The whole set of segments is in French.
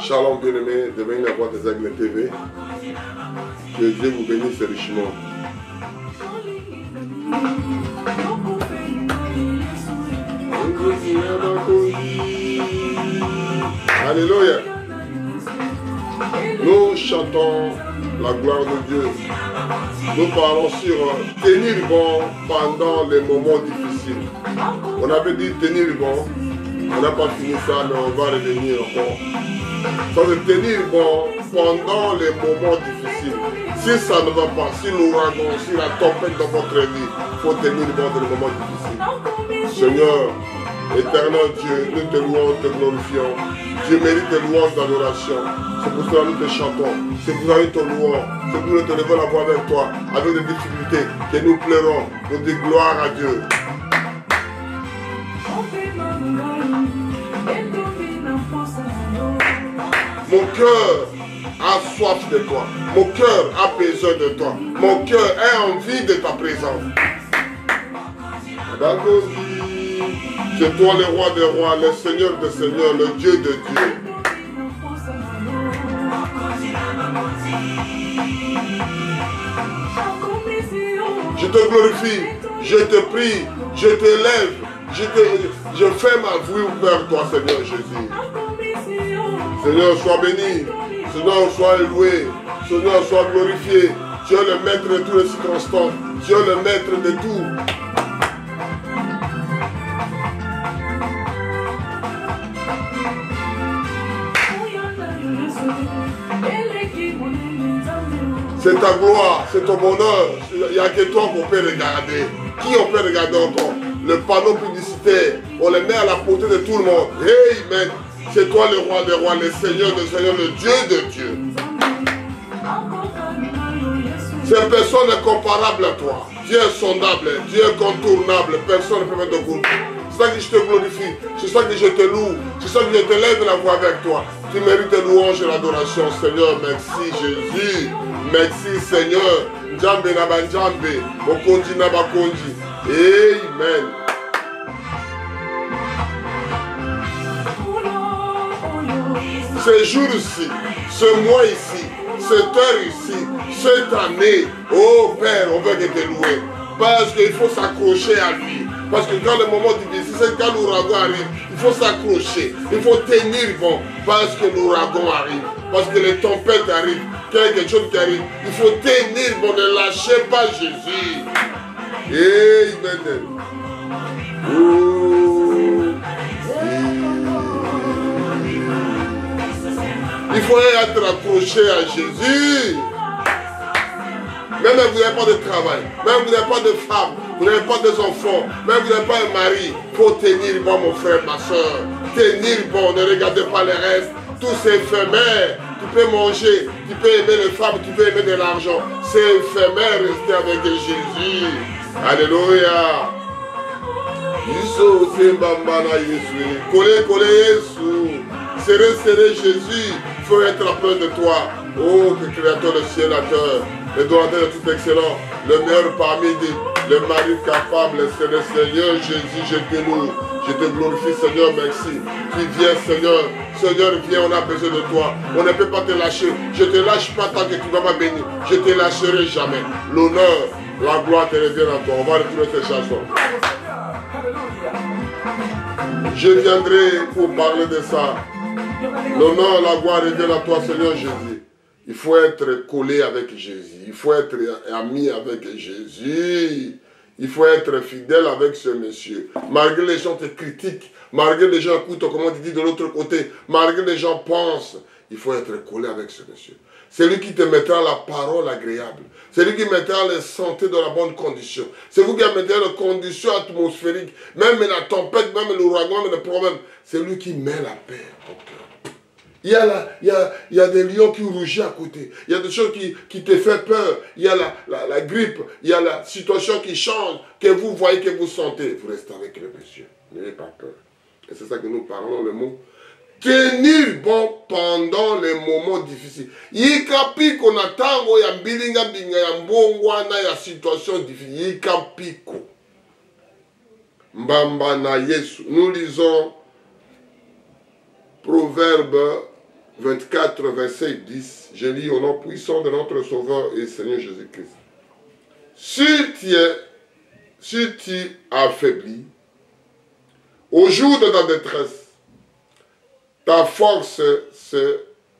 Shalom bien-aimés, devenez la voix des Aigles TV. Que Dieu vous bénisse richement. Alléluia. Nous chantons la gloire de Dieu. Nous parlons sur tenir bon pendant les moments difficiles. On avait dit tenir bon. On n'a pas fini ça, mais on va revenir encore. Ça veut tenir bon pendant les moments difficiles. Si ça ne va pas, si l'ouragan, si la tempête dans votre vie, il faut tenir bon dans les moments difficiles. Seigneur, éternel Dieu, nous te louons, te glorifions. Dieu mérite des louanges d'adoration. C'est pour cela que nous te chantons. C'est pour cela que nous te louons. C'est pour nous te levons la voix avec toi, avec des difficultés, que nous pleurons. Nous disons gloire à Dieu. Mon cœur a soif de toi. Mon cœur a besoin de toi. Mon cœur a envie de ta présence. C'est toi le roi des rois, le Seigneur des seigneurs, le Dieu de Dieu. Je te glorifie, je te prie, je t'élève, je fais ma vie vers toi, Seigneur Jésus. Seigneur, sois béni, Seigneur, sois loué, Seigneur, sois glorifié. Tu es le maître de toutes les circonstances, tu es le maître de tout. C'est ta gloire, c'est ton bonheur. Il n'y a que toi qu'on peut regarder. Qui on peut regarder encore? Le panneau publicitaire, on le met à la portée de tout le monde. Amen. C'est toi le roi des rois, le Seigneur des seigneurs, le Dieu de Dieu. Cette personne est comparable à toi. Dieu est sondable, Dieu est contournable. Personne ne peut mettre de groupe. C'est ça que je te glorifie, c'est ça que je te loue, c'est ça que je te lève la voix avec toi. Tu mérites de louange et l'adoration, Seigneur. Merci Jésus. Merci Seigneur. Njambe naba njambe, okonji naba konji. Amen. Ce jour-ci, ce mois ici, cette heure ici, cette année, oh Père, on veut que te louer. Parce qu'il faut s'accrocher à lui. Parce que quand le moment difficile, c'est quand l'ouragan arrive, il faut s'accrocher, il faut tenir bon. Parce que l'ouragan arrive, parce que les tempêtes arrivent, quelque chose qui arrive, il faut tenir bon, ne lâchez pas Jésus. Amen. Il faut être accroché à Jésus. Même vous n'avez pas de travail, même vous n'avez pas de femme, vous n'avez pas d'enfants, même vous n'avez pas un mari, il faut tenir bon mon frère, ma soeur. Tenir bon, ne regardez pas le reste, tout c'est éphémère. Tu peux manger, tu peux aimer les femmes, tu peux aimer de l'argent. C'est éphémère, rester avec Jésus. Alléluia. Collez Jésus. Serrez Jésus. Il faut être près de toi. Oh, que créateur le ciel, la terre. Le donateur de tout excellent, le meilleur parmi les maris capables, c'est le Seigneur Jésus, je te loue, je te glorifie Seigneur, merci. Tu viens Seigneur, Seigneur viens, on a besoin de toi, on ne peut pas te lâcher, je ne te lâche pas tant que tu ne vas pas bénir, je ne te lâcherai jamais. L'honneur, la gloire te revient à toi, on va retrouver ces chansons. Je viendrai pour parler de ça. L'honneur, la gloire revient à toi Seigneur Jésus. Il faut être collé avec Jésus. Il faut être ami avec Jésus. Il faut être fidèle avec ce monsieur. Malgré les gens te critiquent, malgré les gens écoutent comment tu dis de l'autre côté, malgré les gens pensent, il faut être collé avec ce monsieur. C'est lui qui te mettra la parole agréable. C'est lui qui mettra la santé dans la bonne condition. C'est vous qui mettra les conditions atmosphériques. Même la tempête, même l'ouragan, même le problème. C'est lui qui met la paix au cœur. Il y a des lions qui rougissent à côté. Il y a des choses qui te font peur. Il y a la grippe. Il y a la situation qui change. Que vous voyez, que vous sentez. Vous restez avec le monsieur. N'ayez pas peur. Et c'est ça que nous parlons, le mot. Tenir bon pendant les moments difficiles. Yikapiko na tango ya mbilinga binga ya mbongwana ya situation difficile. Yikapiko. Mbamba na Yesu. Nous lisons Proverbe 24, verset 10, je lis au nom puissant de notre Sauveur et Seigneur Jésus-Christ. Si tu affaiblis, au jour de ta détresse, ta force, c'est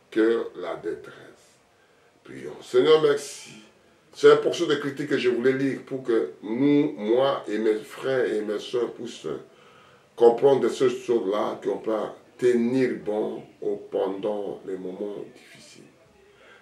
que la détresse. Prions. Seigneur, merci. C'est pour ceux de critiques que je voulais lire pour que nous, moi et mes frères et mes soeurs puissent comprendre de ces choses-là qu'on peut tenir bon pendant les moments difficiles.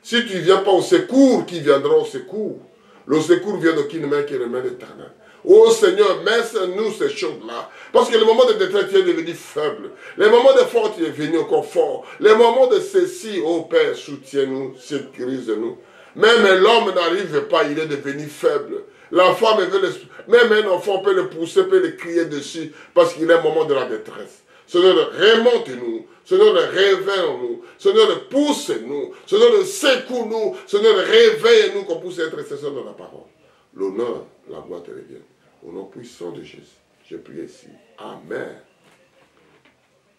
Si tu ne viens pas au secours, qui viendra au secours? Le secours vient d'aucune main qui est la main éternelle. Oh Seigneur, mets-nous ces choses-là. Parce que les moments de détresse, tu es devenu faible. Les moments de force, tu es venu encore fort. Les moments de ceci, oh Père, soutiens-nous, sécurise-nous. Même l'homme n'arrive pas, il est devenu faible. La femme veut même un enfant peut le pousser, peut le crier dessus, parce qu'il est un moment de la détresse. Seigneur, remonte-nous. Seigneur, réveille-nous. Seigneur, pousse-nous. Seigneur, secoue-nous. Seigneur, réveille-nous qu'on puisse être intercesseurs de la parole. L'honneur, la gloire te revient. Au nom puissant de Jésus, je prie ici. Amen.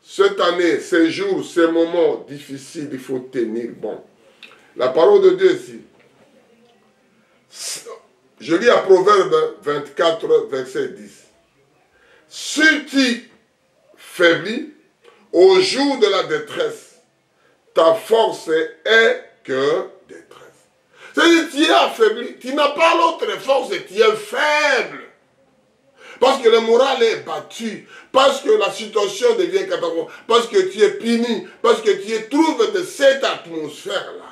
Cette année, ces jours, ces moments difficiles, il faut tenir bon. La parole de Dieu ici. Je lis à Proverbe 24, verset 10. Si tu faiblis, au jour de la détresse, ta force est que détresse. C'est-à-dire, tu es affaibli, tu n'as pas l'autre force, tu es faible. Parce que le moral est battu, parce que la situation devient catastrophique, parce que tu es puni, parce que tu es trouvé de cette atmosphère-là.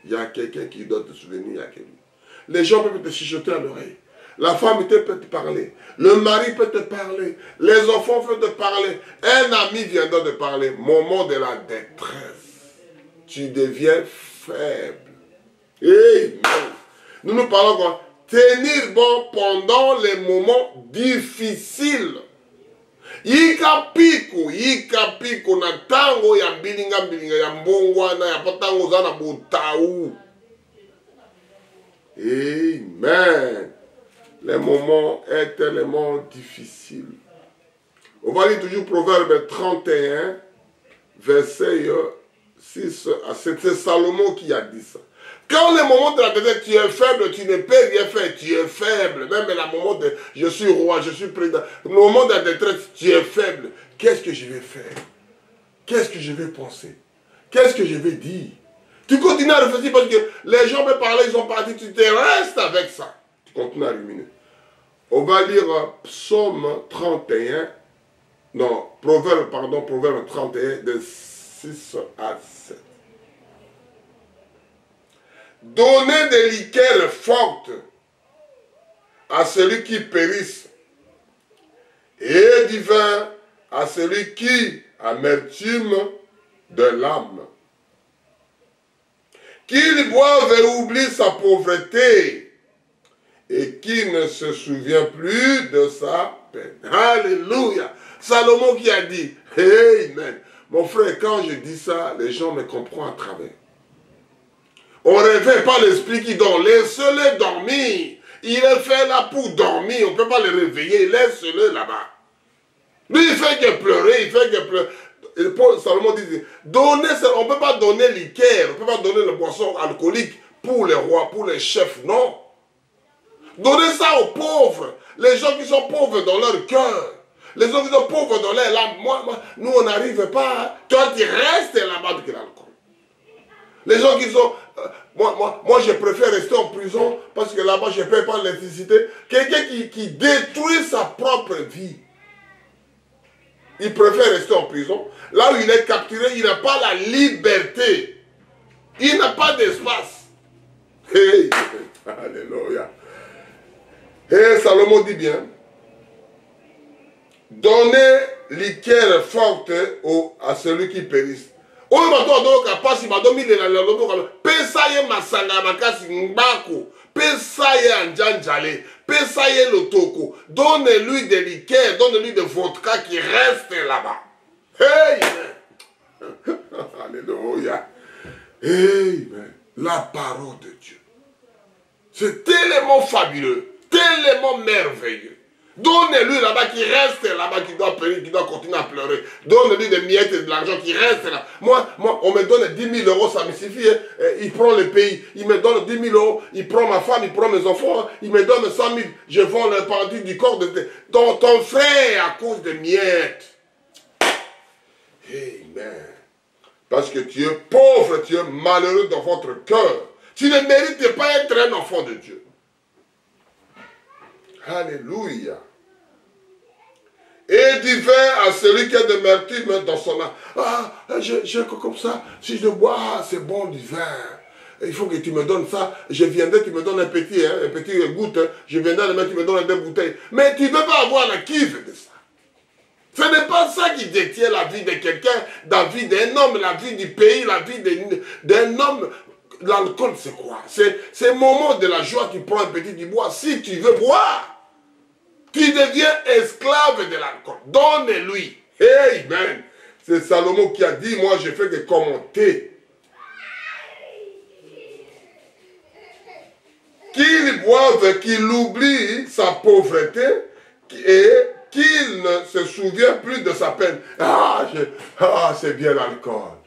Il y a quelqu'un qui doit te souvenir à quelqu'un. Les gens peuvent te chuchoter à l'oreille. La femme peut te parler. Le mari peut te parler. Les enfants peuvent te parler. Un ami viendra te parler. Moment de la détresse. Tu deviens faible. Hey, nous parlons quoi? Tenir bon pendant les moments difficiles. Yika piku na tango ya bilinga ya mbongwana ya patango zana butaou. Amen. Les moments est tellement difficile. On va lire toujours Proverbe 31, verset 6 à 7. C'est Salomon qui a dit ça. Quand le moment de la détresse, tu es faible, tu ne peux rien faire, tu es faible. Même le moment de je suis roi, je suis président. Le moment de la détresse, tu es faible. Qu'est-ce que je vais faire? Qu'est-ce que je vais penser? Qu'est-ce que je vais dire? Tu continues à réfléchir parce que les gens me parlaient, ils sont partis, tu te restes avec ça. Tu continues à ruminer. On va lire Psaume 31, non, Proverbe 31, de 6 à 7. Donnez des liqueurs fortes à celui qui périsse, et du vin à celui qui amertume de l'âme. Qu'il boive et oublie sa pauvreté, et qui ne se souvient plus de sa peine. Alléluia. Salomon qui a dit, Amen. Mon frère, quand je dis ça, les gens me comprennent à travers. On ne réveille pas l'esprit qui dort. Laisse-le dormir. Il est fait là pour dormir. On ne peut pas le réveiller. Laisse-le là-bas. Lui, il fait que pleurer. Il fait que pleurer. Et Paul Salomon dit, on ne peut pas donner liqueur. On ne peut pas donner le boisson alcoolique pour les rois, pour les chefs. Non. Donnez ça aux pauvres. Les gens qui sont pauvres dans leur cœur. Les gens qui sont pauvres dans leur âme. Nous, on n'arrive pas. Toi, tu restes là-bas avec l'alcool. Les gens qui sont... moi, je préfère rester en prison parce que là-bas, je ne paie pas l'électricité. Quelqu'un qui détruit sa propre vie. Il préfère rester en prison. Là où il est capturé, il n'a pas la liberté. Il n'a pas d'espace. Hey, alléluia. Et Salomon dit bien, donnez liqueur forte à celui qui périsse. Oyo bato adoka pasi badomi le la loboka pesa ye masanga makasi ngbako pesa ye anjanjale pesa ye lotoko donne-lui des liqueurs, donne-lui de vodka qui reste là-bas. Hey! Alléluia. Amen. La parole de Dieu. C'est tellement fabuleux, tellement merveilleux. Donne-lui là-bas qui reste là-bas, qui doit pleurer, qui doit continuer à pleurer. Donne-lui des miettes de l'argent qui reste là. Moi, on me donne 10 000 €, ça me suffit. Hein. Il prend le pays, il me donne 10 000 €, il prend ma femme, il prend mes enfants, hein. Il me donne 100 000. Je vends le partie du corps de ton frère à cause de miettes. Amen. Parce que tu es pauvre, tu es malheureux dans votre cœur. Tu ne mérites pas être un enfant de Dieu. Alléluia. Et divin à celui qui a de l'amertume dans son âme. Ah, j'ai comme ça, si je bois, c'est bon du vin. Il faut que tu me donnes ça. Je viendrai, tu me donnes un petit goutte. Hein. Je viendrai le mettre, tu me donnes 2 bouteilles. Mais tu ne peux pas avoir la kiff de ça. Ce n'est pas ça qui détient la vie de quelqu'un, la vie d'un homme, la vie du pays, la vie d'un homme. L'alcool, c'est quoi? C'est le moment de la joie, tu prends un petit du bois. Si tu veux boire, tu deviens esclave de l'alcool. Donne-lui. Amen. C'est Salomon qui a dit, moi je fais que commenter. Qu'il boive, qu'il oublie sa pauvreté et qu'il ne se souvient plus de sa peine. C'est bien l'alcool.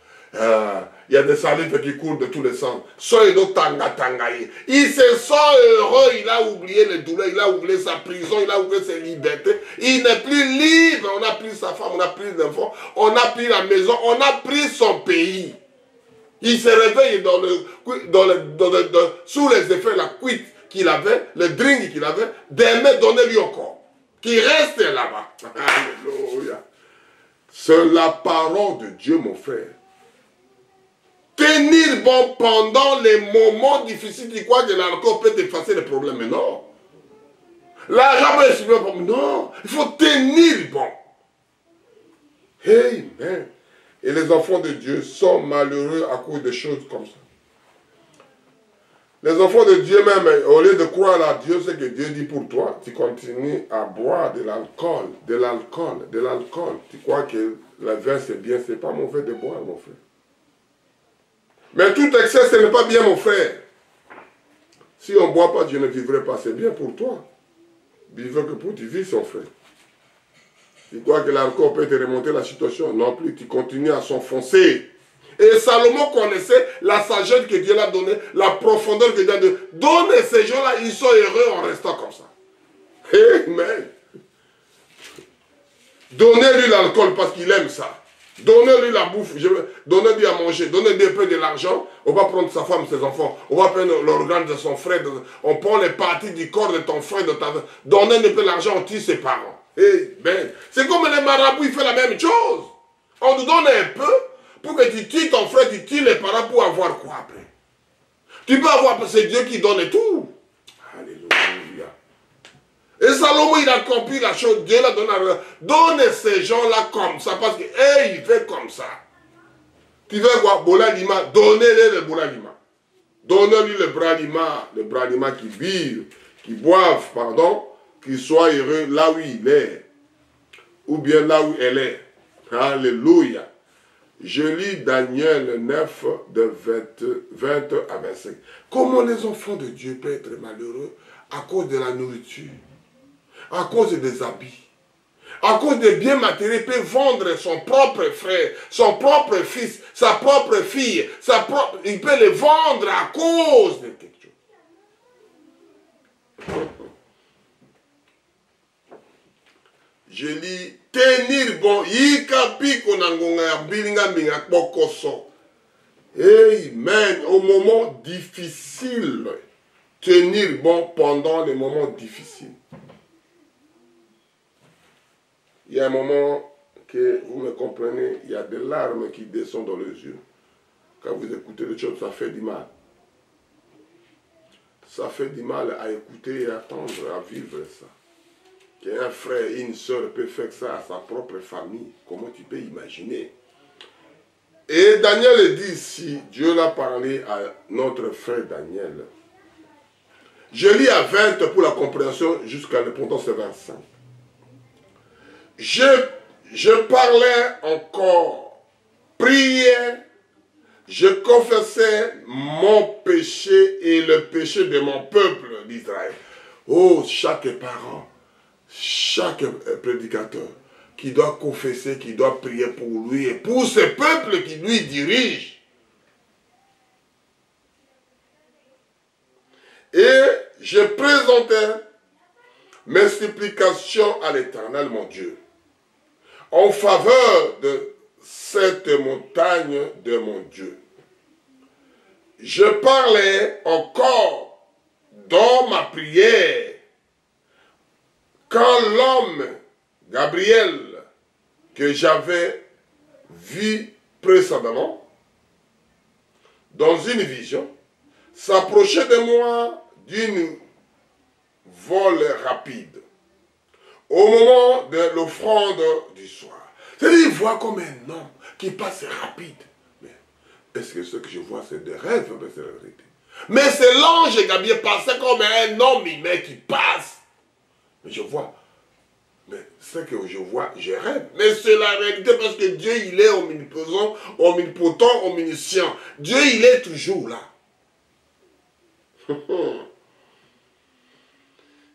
Il y a des salives qui courent de tous les sens. Il se sent heureux, il a oublié les douleurs, il a oublié sa prison, il a oublié ses libertés. Il n'est plus libre. On a pris sa femme, on a pris les enfants, on a pris la maison, on a pris son pays. Il se réveille sous les effets de la cuite qu'il avait, le drink qu'il avait, demain donnez-lui encore. Qui reste là-bas. Alléluia. C'est la parole de Dieu, mon frère. Tenir bon pendant les moments difficiles, tu crois que l'alcool peut effacer les problèmes, mais non. L'argent peut effacer les problèmes, non. Il faut tenir bon. Amen. Et les enfants de Dieu sont malheureux à cause de choses comme ça. Les enfants de Dieu même, au lieu de croire à Dieu, ce que Dieu dit pour toi, tu continues à boire de l'alcool, de l'alcool, de l'alcool. Tu crois que le vin c'est bien, c'est pas mauvais de boire, mon frère. Mais tout excès, ce n'est pas bien, mon frère. Si on ne boit pas, Dieu ne vivrait pas. C'est bien pour toi. Vivre que pour tu vis, son frère. Tu crois que l'alcool peut te remonter la situation? Non plus, tu continues à s'enfoncer. Et Salomon connaissait la sagesse que Dieu l'a donnée, la profondeur que Dieu a donnée. Donne ces gens-là, ils sont heureux en restant comme ça. Amen. Donnez-lui l'alcool parce qu'il aime ça. Donnez-lui la bouffe, donnez-lui à manger, donnez-lui un peu de l'argent. On va prendre sa femme, ses enfants, on va prendre l'organe de son frère, on prend les parties du corps de ton frère, de ta femme. Donnez un peu d'argent, on tue ses parents. Amen. C'est comme les marabouts, ils font la même chose. On nous donne un peu pour que tu tues ton frère, tu tues les parents pour avoir quoi après? Tu peux avoir, c'est Dieu qui donne tout. Alléluia. Et Salomon, il a compris la chose. Dieu l'a donné. Donne ces gens-là comme ça. Parce que, il fait comme ça. Tu veux voir Bolalima? Donnez-le le Bolalima. Donnez-lui le Bralima qui vivent, qui boivent, pardon, qu'il soit heureux là où il est. Ou bien là où elle est. Alléluia. Je lis Daniel 9, de 20 à 25. Comment les enfants de Dieu peuvent être malheureux à cause de la nourriture? À cause des habits, à cause des biens matériels, il peut vendre son propre frère, son propre fils, sa propre fille, il peut les vendre à cause de quelque chose. Je lis, tenir bon, amen, au moment difficile, tenir bon pendant les moments difficiles. Il y a un moment que vous me comprenez, il y a des larmes qui descendent dans les yeux. Quand vous écoutez les choses, ça fait du mal. Ça fait du mal à écouter et à attendre, à vivre ça. Qu'un frère et une soeur peut faire ça à sa propre famille, comment tu peux imaginer? Et Daniel dit ici, Dieu l'a parlé à notre frère Daniel. Je lis à 20 pour la compréhension jusqu'à l'importance 25. Je parlais encore, priais, je confessais mon péché et le péché de mon peuple d'Israël. Oh, chaque parent, chaque prédicateur qui doit confesser, qui doit prier pour lui et pour ce peuple qui lui dirige. Et je présentais mes supplications à l'Éternel, mon Dieu, en faveur de cette montagne de mon Dieu. Je parlais encore dans ma prière quand l'homme Gabriel que j'avais vu précédemment dans une vision s'approchait de moi d'une vol rapide au moment de l'offrande du soir. C'est-à-dire, il voit comme un homme qui passe rapide. Mais est-ce que ce que je vois, c'est des rêves? C'est la vérité. Mais c'est l'ange Gabriel passait comme un homme humain qui passe. Mais je vois. Mais ce que je vois, je rêve. Mais c'est la réalité parce que Dieu, il est omniprésent, omnipotent, omniscient. Dieu, il est toujours là.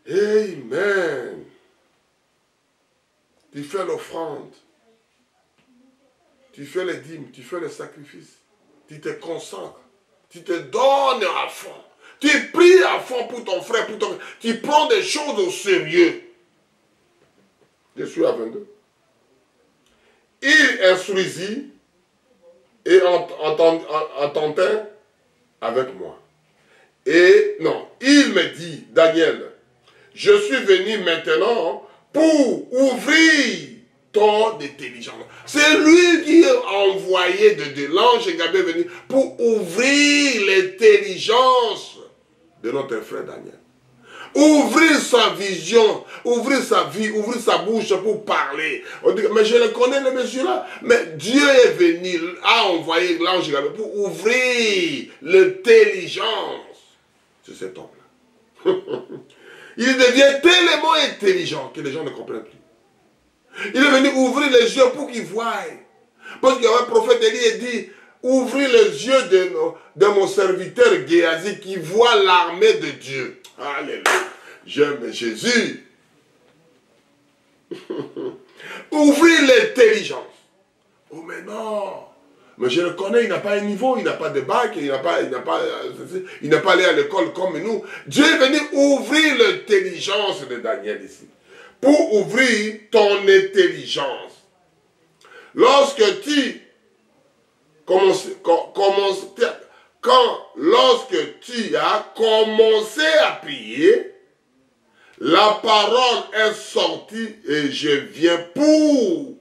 Amen. Tu fais l'offrande. Tu fais les dîmes, tu fais les sacrifices. Tu te concentres. Tu te donnes à fond. Tu pries à fond pour ton frère, pour ton... Tu prends des choses au sérieux. Je suis à 22. Il instruisit et entendait avec moi. Et non, il me dit, Daniel, je suis venu maintenant pour ouvrir ton intelligence. C'est lui qui a envoyé de l'ange Gabriel venu pour ouvrir l'intelligence de notre frère Daniel. Ouvrir sa vision, ouvrir sa vie, ouvrir sa bouche pour parler. On dit, mais je le connais, le monsieur-là. Mais Dieu est venu, a envoyé l'ange Gabriel pour ouvrir l'intelligence de cet homme-là. Il devient tellement intelligent que les gens ne comprennent plus. Il est venu ouvrir les yeux pour qu'ils voient. Parce qu'il y a un prophète Élie et dit, ouvrir les yeux de mon serviteur Géasi qui voit l'armée de Dieu. Alléluia. J'aime Jésus. Ouvrir l'intelligence. Oh mais non. Mais je le connais, il n'a pas un niveau, il n'a pas de bac, il n'a pas allé à l'école comme nous. Dieu est venu ouvrir l'intelligence de Daniel ici. Pour ouvrir ton intelligence. Lorsque tu lorsque tu as commencé à prier, la parole est sortie et je viens pour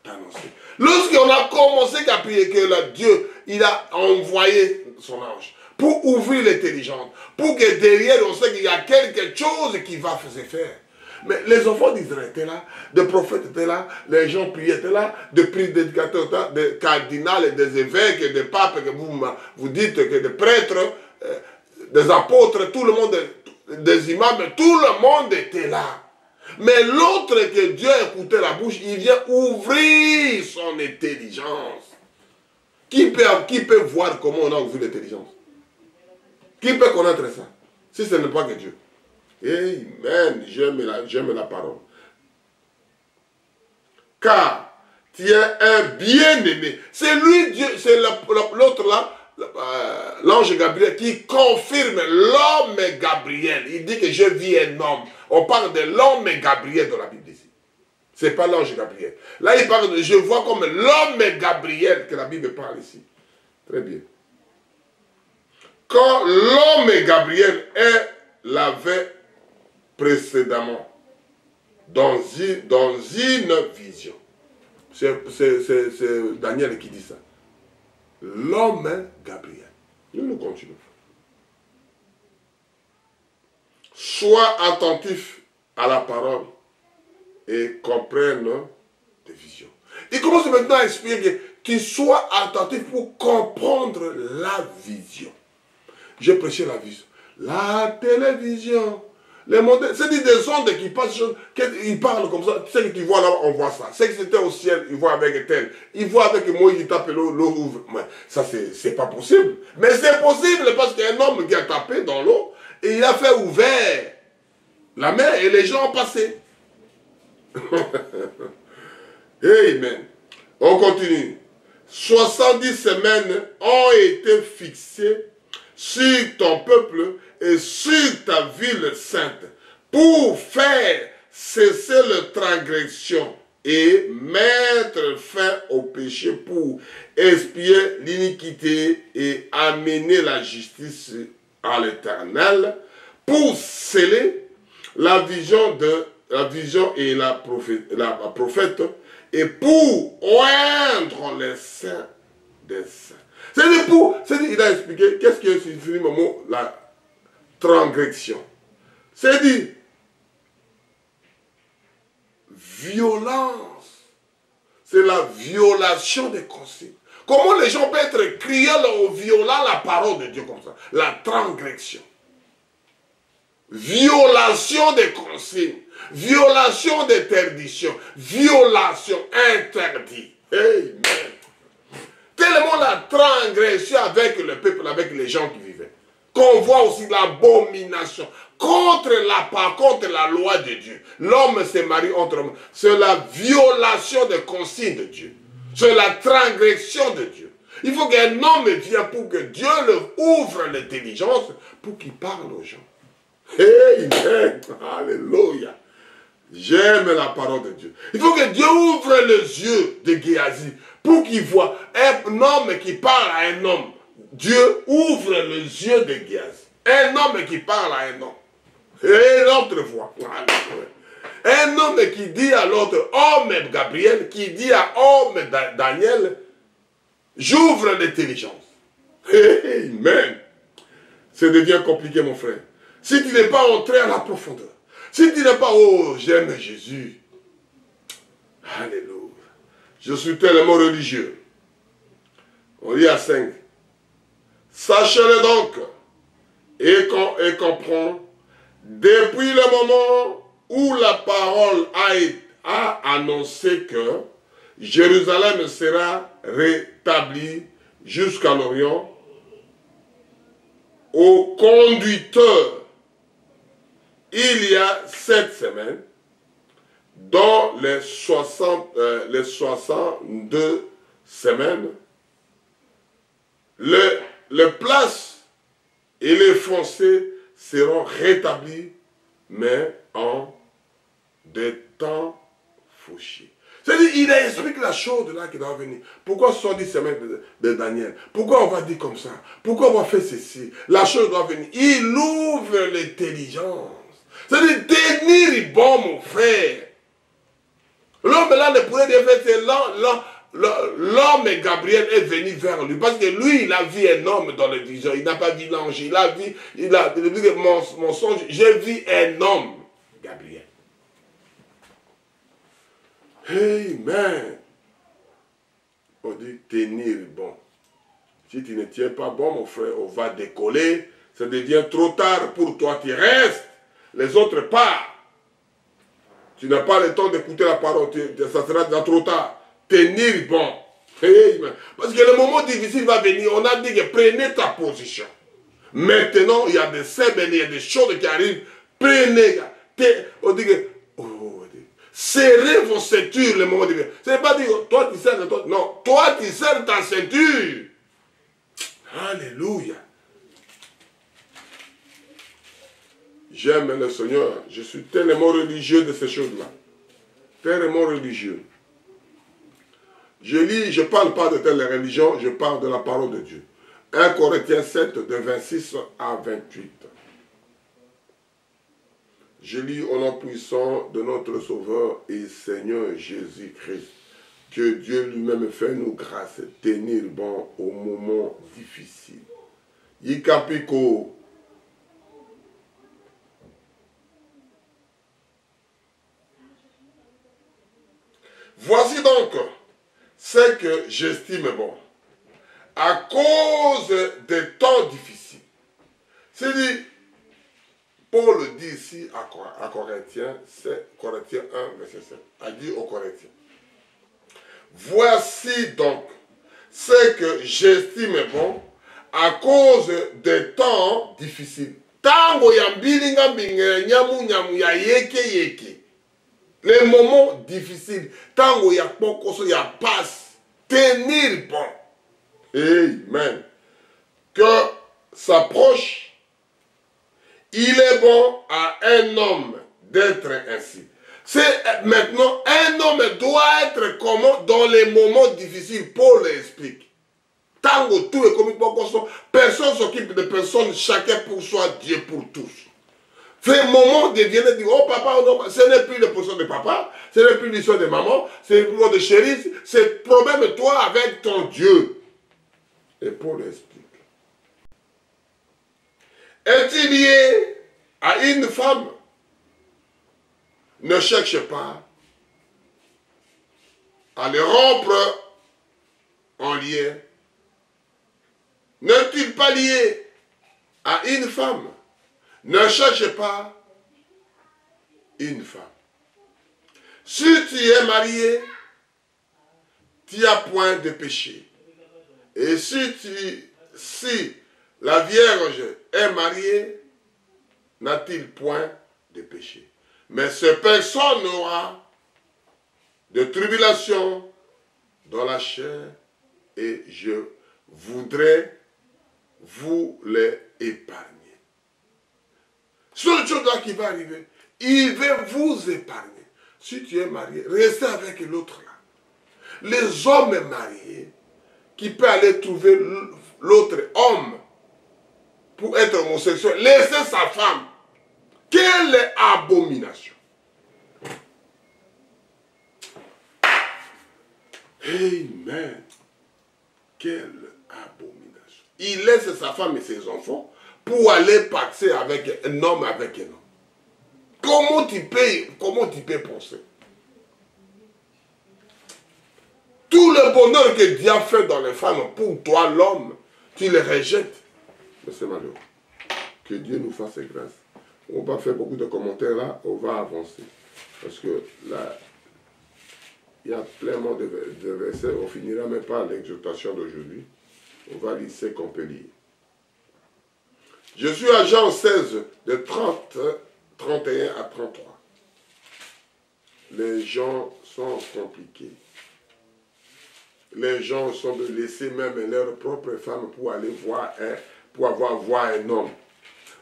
t'annoncer. Lorsqu'on a commencé à prier, que Dieu, il a envoyé son ange pour ouvrir l'intelligence, pour que derrière on sait qu'il y a quelque chose qui va se faire. Mais les enfants d'Israël étaient là, des prophètes étaient là, les gens priaient étaient là, des prédicateurs, des cardinals, des évêques, des papes, que vous dites que des prêtres, des apôtres, tout le monde, des imams, tout le monde était là. Mais l'autre que Dieu a écouté la bouche, il vient ouvrir son intelligence. Qui peut voir comment on a ouvert l'intelligence? Qui peut connaître ça? Si ce n'est pas que Dieu. Amen. J'aime la parole. Car tu es un bien-aimé. C'est lui, Dieu, c'est l'autre là, l'ange Gabriel qui confirme l'homme Gabriel. Il dit que je vis un homme. On parle de l'homme Gabriel dans la Bible ici. Ce n'est pas l'ange Gabriel. Là, il parle de, je vois comme l'homme Gabriel que la Bible parle ici. Très bien. Quand l'homme Gabriel l'avait précédemment dans une vision. C'est Daniel qui dit ça. L'homme Gabriel. Nous continuons. Sois attentif à la parole et comprenne des visions. Il commence maintenant à expliquer qu'il soit attentif pour comprendre la vision. J'ai prêché la vision. La télévision. C'est des ondes qui passent, ils parlent comme ça. Ce que tu vois là, on voit ça. Ce que c'était au ciel, ils voient avec tel. Ils voient avec Moïse, il tape l'eau ouvre. Ça, c'est pas possible. Mais c'est possible parce qu'il y a un homme qui a tapé dans l'eau et il a fait ouvert la mer et les gens ont passé. Amen. On continue. 70 semaines ont été fixées sur ton peuple et sur ta ville sainte pour faire cesser la transgression et mettre fin au péché, pour expier l'iniquité et amener la justice à l'Éternel, pour sceller la vision et la prophète, et pour oindre les saints des saints. C'est-à-dire, il a expliqué qu'est-ce que signifie le mot la transgression. C'est-à-dire, violence. C'est la violation des consignes. Comment les gens peuvent être criants ou violant la parole de Dieu comme ça? La transgression. Violation des consignes. Violation d'interdiction. Violation interdite. Amen. Tellement la transgression avec le peuple, avec les gens qui vivaient. Qu'on voit aussi l'abomination. Contre la loi de Dieu. L'homme se marie entre hommes. C'est la violation des consignes de Dieu. C'est la transgression de Dieu. Il faut qu'un homme vienne pour que Dieu leur ouvre l'intelligence pour qu'il parle aux gens. Amen. Alléluia. J'aime la parole de Dieu. Il faut que Dieu ouvre les yeux de Géasi pour qu'il voit un homme qui parle à un homme. Dieu ouvre les yeux de Géasi. Un homme qui parle à un homme. Et l'autre voit. Un homme qui dit à l'autre homme Gabriel, qui dit à homme Daniel, j'ouvre l'intelligence. Amen. Ça devient compliqué, mon frère. Si tu n'es pas entré à la profondeur, si tu n'es pas, oh, j'aime Jésus. Alléluia. Je suis tellement religieux. On lit à 5. Sachez-le donc et comprends, depuis le moment où la parole a annoncé que Jérusalem sera rétablie jusqu'à l'Orient, au conducteur, il y a 7 semaines, dans les 62 semaines, les places et les fossés seront rétablis, mais en des temps fauchés. C'est-à-dire, il explique la chose là qui doit venir. Pourquoi 70 semaines de Daniel? Pourquoi on va dire comme ça? Pourquoi on va faire ceci? La chose doit venir. Il ouvre l'intelligence. C'est-à-dire, tenir bon, mon frère. L'homme là ne pourrait dire, c'est l'homme Gabriel est venu vers lui. Parce que lui, il a vu un homme dans le vision. Il n'a pas vu l'ange. Il a vu, mon songe, j'ai vu un homme, Gabriel. Amen. On dit tenir bon. Si tu ne tiens pas bon, mon frère, on va décoller. Ça devient trop tard pour toi. Tu restes. Les autres partent. Tu n'as pas le temps d'écouter la parole. Ça sera déjà trop tard. Tenir bon. Amen. Parce que le moment difficile va venir. On a dit que prenez ta position. Maintenant, il y a des semaines, il y a des choses qui arrivent. Prenez. On dit que... serrez vos ceintures le moment difficile. Ce n'est pas dire, toi tu serres, toi. Non, toi tu serres ta ceinture. Alléluia. J'aime le Seigneur. Je suis tellement religieux de ces choses-là. Tellement religieux. Je lis, je ne parle pas de telle religion, je parle de la parole de Dieu. 1 Corinthiens 7, de 26 à 28. Je lis au nom puissant de notre Sauveur et Seigneur Jésus-Christ. Que Dieu lui-même fait nous grâce, tenir bon au moment difficile. Yikapiko. Voici donc ce que j'estime bon. À cause des temps difficiles. C'est-à-dire, Paul dit ici à Corinthiens, c'est Corinthiens 1, verset 7. A dit aux Corinthiens. Voici donc ce que j'estime bon à cause des temps difficiles. Tango ya mbilinga mbinga nyamu nyamu ya yeke yeke. Les moments difficiles, tant qu'il y a pas il y a passe, tenir bon. Amen. Que s'approche, il est bon à un homme d'être ainsi. C'est maintenant, un homme doit être comment dans les moments difficiles. Paul l'explique. Tant que tout est comme personne ne s'occupe de personne, chacun pour soi, Dieu pour tous. Ces moments deviennent dire, oh papa, non, ce n'est plus l'impression de papa, ce n'est plus l'histoire de maman, c'est l'histoire de chérie, c'est le problème toi avec ton Dieu. Et Paul explique. Es-tu lié à une femme? Ne cherche pas à le rompre en lien. N'est-il pas lié à une femme? Ne cherche pas une femme. Si tu es marié, tu n'as point de péché. Et si la Vierge est mariée, n'a-t-il point de péché. Mais cette personne n'aura de tribulation dans la chair et je voudrais vous les épargner. Seule chose là qui va arriver, il veut vous épargner. Si tu es marié, restez avec l'autre là. Les hommes mariés qui peuvent aller trouver l'autre homme pour être homosexuel, laissez sa femme. Quelle abomination! Amen. Quelle abomination. Il laisse sa femme et ses enfants pour aller passer avec un homme avec un homme. Comment tu peux penser? Tout le bonheur que Dieu a fait dans les femmes, pour toi l'homme, tu le rejettes. Mais c'est malheureux. Que Dieu nous fasse grâce. On va faire beaucoup de commentaires là, on va avancer. Parce que là, il y a plein de versets, on finira même pas l'exhortation d'aujourd'hui. On va lire ce qu'on peut lire. Je suis à Jean 16, de 31 à 33. Les gens sont compliqués. Les gens sont de laisser même leur propre femme pour aller voir voir un homme.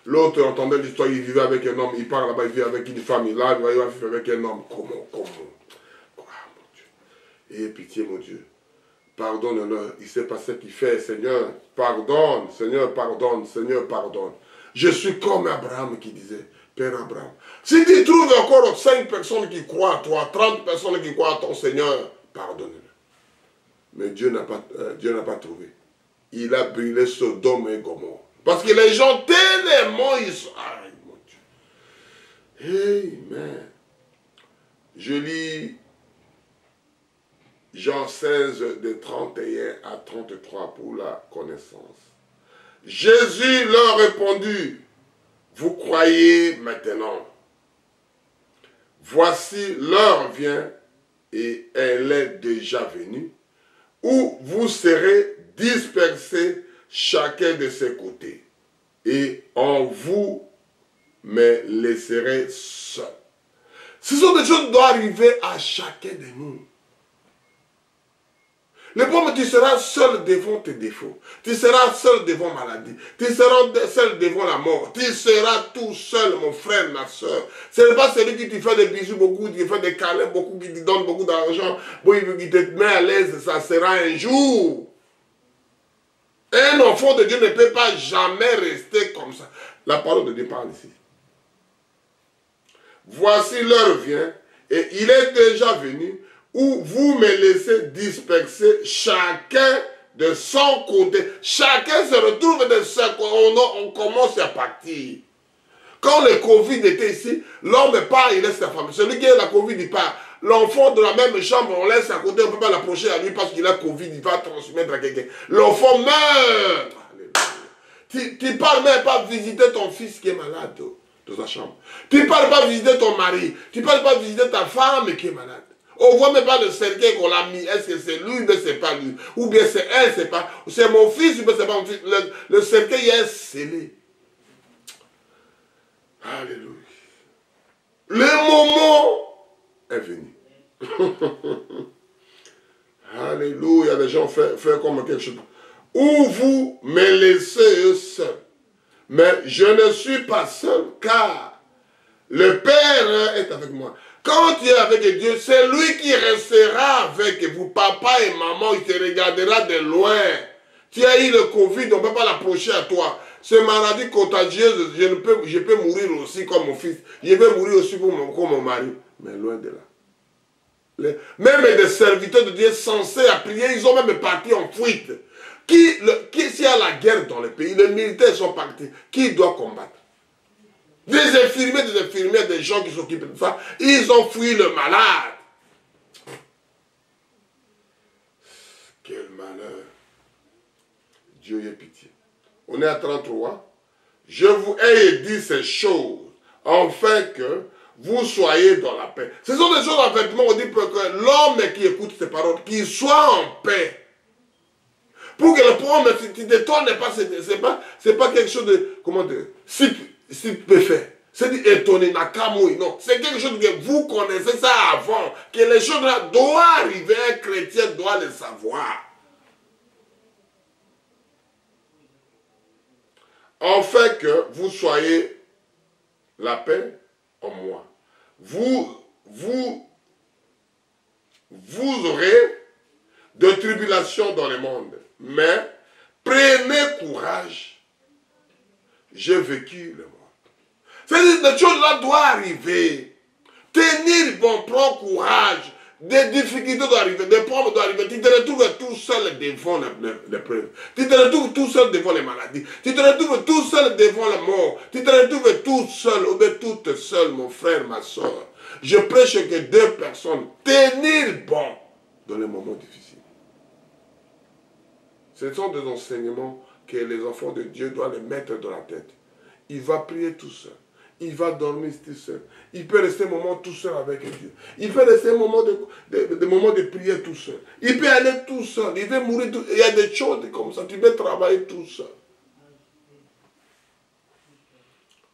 L'autre entendait l'histoire, il vivait avec un homme, il part là-bas, il vit avec une femme, il va vivre avec un homme. Comment? Quoi, mon Dieu? Eh, pitié, mon Dieu. Pardonne-le, il ne sait pas ce qu'il fait, Seigneur. Pardonne, Seigneur, pardonne, Seigneur, pardonne. Je suis comme Abraham qui disait, Père Abraham, si tu trouves encore 5 personnes qui croient à toi, 30 personnes qui croient à ton Seigneur, pardonne-le. Mais Dieu n'a pas trouvé. Il a brûlé Sodome et Gomorrhe. Parce que les gens tellement ils sont... Aïe, mon Dieu. Amen. Je lis Jean 16, de 31 à 33 pour la connaissance. Jésus leur répondit, vous croyez maintenant. Voici l'heure vient et elle est déjà venue, où vous serez dispersés chacun de ses côtés, et en vous me laisserez seul. Ce sont des choses qui doivent arriver à chacun de nous. Le problème, tu seras seul devant tes défauts. Tu seras seul devant la maladie. Tu seras seul devant la mort. Tu seras tout seul, mon frère, ma soeur. Ce n'est pas celui qui te fait des bisous beaucoup, qui te fait des câlins beaucoup, qui te donne beaucoup d'argent, qui te met à l'aise. Ça sera un jour. Un enfant de Dieu ne peut pas jamais rester comme ça. La parole de Dieu parle ici. Voici l'heure vient, et il est déjà venu, où vous me laissez disperser chacun de son côté. Chacun se retrouve de son côté. On commence à partir. Quand le Covid était ici, l'homme part, il laisse sa femme. Celui qui a la Covid, il part. L'enfant de la même chambre, on laisse à côté, on ne peut pas l'approcher à lui parce qu'il a Covid, il va transmettre à quelqu'un. L'enfant meurt. Tu ne parles même pas visiter ton fils qui est malade dans sa chambre. Tu ne parles pas visiter ton mari. Tu ne parles pas visiter ta femme qui est malade. On ne voit même pas le cercueil qu'on l'a mis. Est-ce que c'est lui, mais ce n'est pas lui. Ou bien c'est elle, c'est pas. C'est mon fils, mais ce n'est pas mon fils. Le cercueil est scellé. Alléluia. Le moment est venu. Alléluia, les gens font comme quelque chose. Ou vous me laissez seul. Mais je ne suis pas seul, car le Père est avec moi. Quand tu es avec Dieu, c'est lui qui restera avec vous. Papa et maman, il te regardera de loin. Tu as eu le Covid, on ne peut pas l'approcher à toi. C'est maladie contagieuse, je peux mourir aussi comme mon fils. Je vais mourir aussi comme mon mari. Mais loin de là. Même des serviteurs de Dieu censés à prier, ils ont même parti en fuite. S'il y a la guerre dans le pays, les militaires sont partis. Qui doit combattre? Des infirmières, des gens qui s'occupent de ça, ils ont fui le malade. Quel malheur. Dieu ait pitié. On est à 33. Je vous ai dit ces choses, afin que vous soyez dans la paix. Ce sont des choses, en fait, on dit que l'homme qui écoute ces paroles, qu'il soit en paix. Pour que le problème, si tu détonnes pas, c'est pas quelque chose de, comment dire, stupéfait. C'est dit étonné, nakamouille, non. C'est quelque chose que vous connaissez ça avant, que les choses là doivent arriver, un chrétien doit le savoir. Afin que vous soyez la paix en moi. Vous aurez de tribulations dans le monde. Mais prenez courage. J'ai vécu le monde. C'est-à-dire que les choses là doivent arriver. Tenir bon, prends courage. Des difficultés doivent arriver, des problèmes doivent arriver. Tu te retrouves tout seul devant les preuves. Tu te retrouves tout seul devant les maladies. Tu te retrouves tout seul devant la mort. Tu te retrouves tout seul ou bien toute seule, mon frère, ma soeur. Je prêche que deux personnes tenir bon dans les moments difficiles. Ce sont des enseignements que les enfants de Dieu doivent les mettre dans la tête. Il va prier tout seul. Il va dormir tout seul. Il peut rester un moment tout seul avec Dieu. Il peut rester un moment de prière tout seul. Il peut aller tout seul. Il veut mourir tout seul. Il y a des choses comme ça. Tu peux travailler tout seul.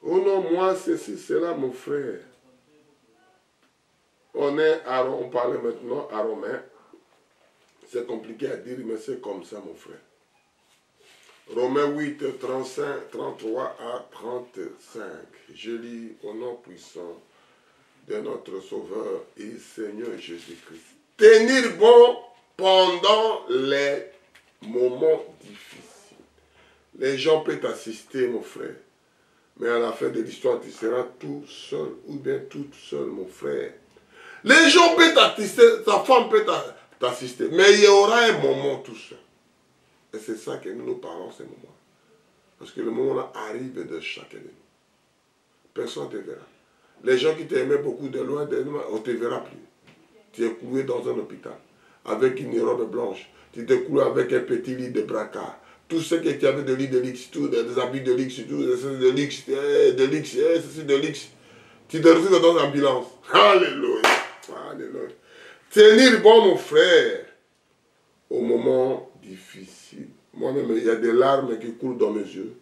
Oh non, moi, ceci, cela, mon frère. On parle maintenant à Romains. C'est compliqué à dire, mais c'est comme ça, mon frère. Romains 8, 35, 33 à 35. Je lis au nom puissant de notre Sauveur et Seigneur Jésus-Christ. Tenir bon pendant les moments difficiles. Les gens peuvent t'assister, mon frère. Mais à la fin de l'histoire, tu seras tout seul ou bien toute seule, mon frère. Les gens peuvent t'assister, ta femme peut t'assister, mais il y aura un moment tout seul. Et c'est ça que nous parlons, ces moments. Parce que le moment arrive de chacun de nous. Personne ne te verra. Les gens qui t'aimaient beaucoup de loin, on ne te verra plus. Tu es cloué dans un hôpital, avec une robe blanche. Tu te cloues avec un petit lit de bracard. Tout ce que tu avais de lit de luxe, tout, des habits de luxe, tout, de luxe, ceci de luxe. Tu te retrouves dans l'ambulance. Alléluia. Alléluia. Tenir bon, mon frère, au moment difficile. Moi-même, il y a des larmes qui coulent dans mes yeux.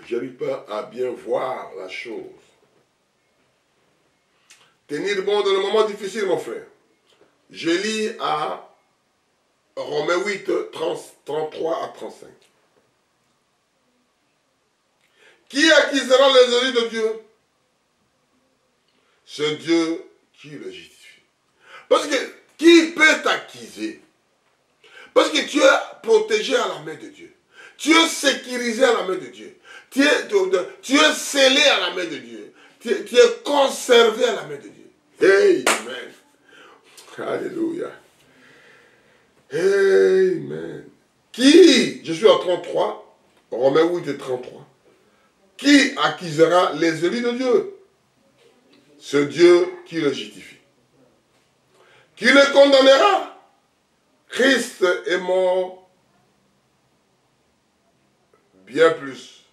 Je n'arrive pas à bien voir la chose. Tenir bon dans le moment difficile, mon frère. Je lis à Romains 8, 33 à 35. Qui accusera les élus de Dieu? C'est Dieu qui le justifie. Parce que qui peut t'accuser? Parce que tu es protégé à la main de Dieu. Tu es sécurisé à la main de Dieu. Tu es scellé à la main de Dieu. Tu es conservé à la main de Dieu. Amen. Alléluia. Amen. Qui, je suis à 33, Romains 8 et 33. Qui accusera les élus de Dieu? C'est Dieu qui le justifie. Qui le condamnera? Christ est mort bien plus.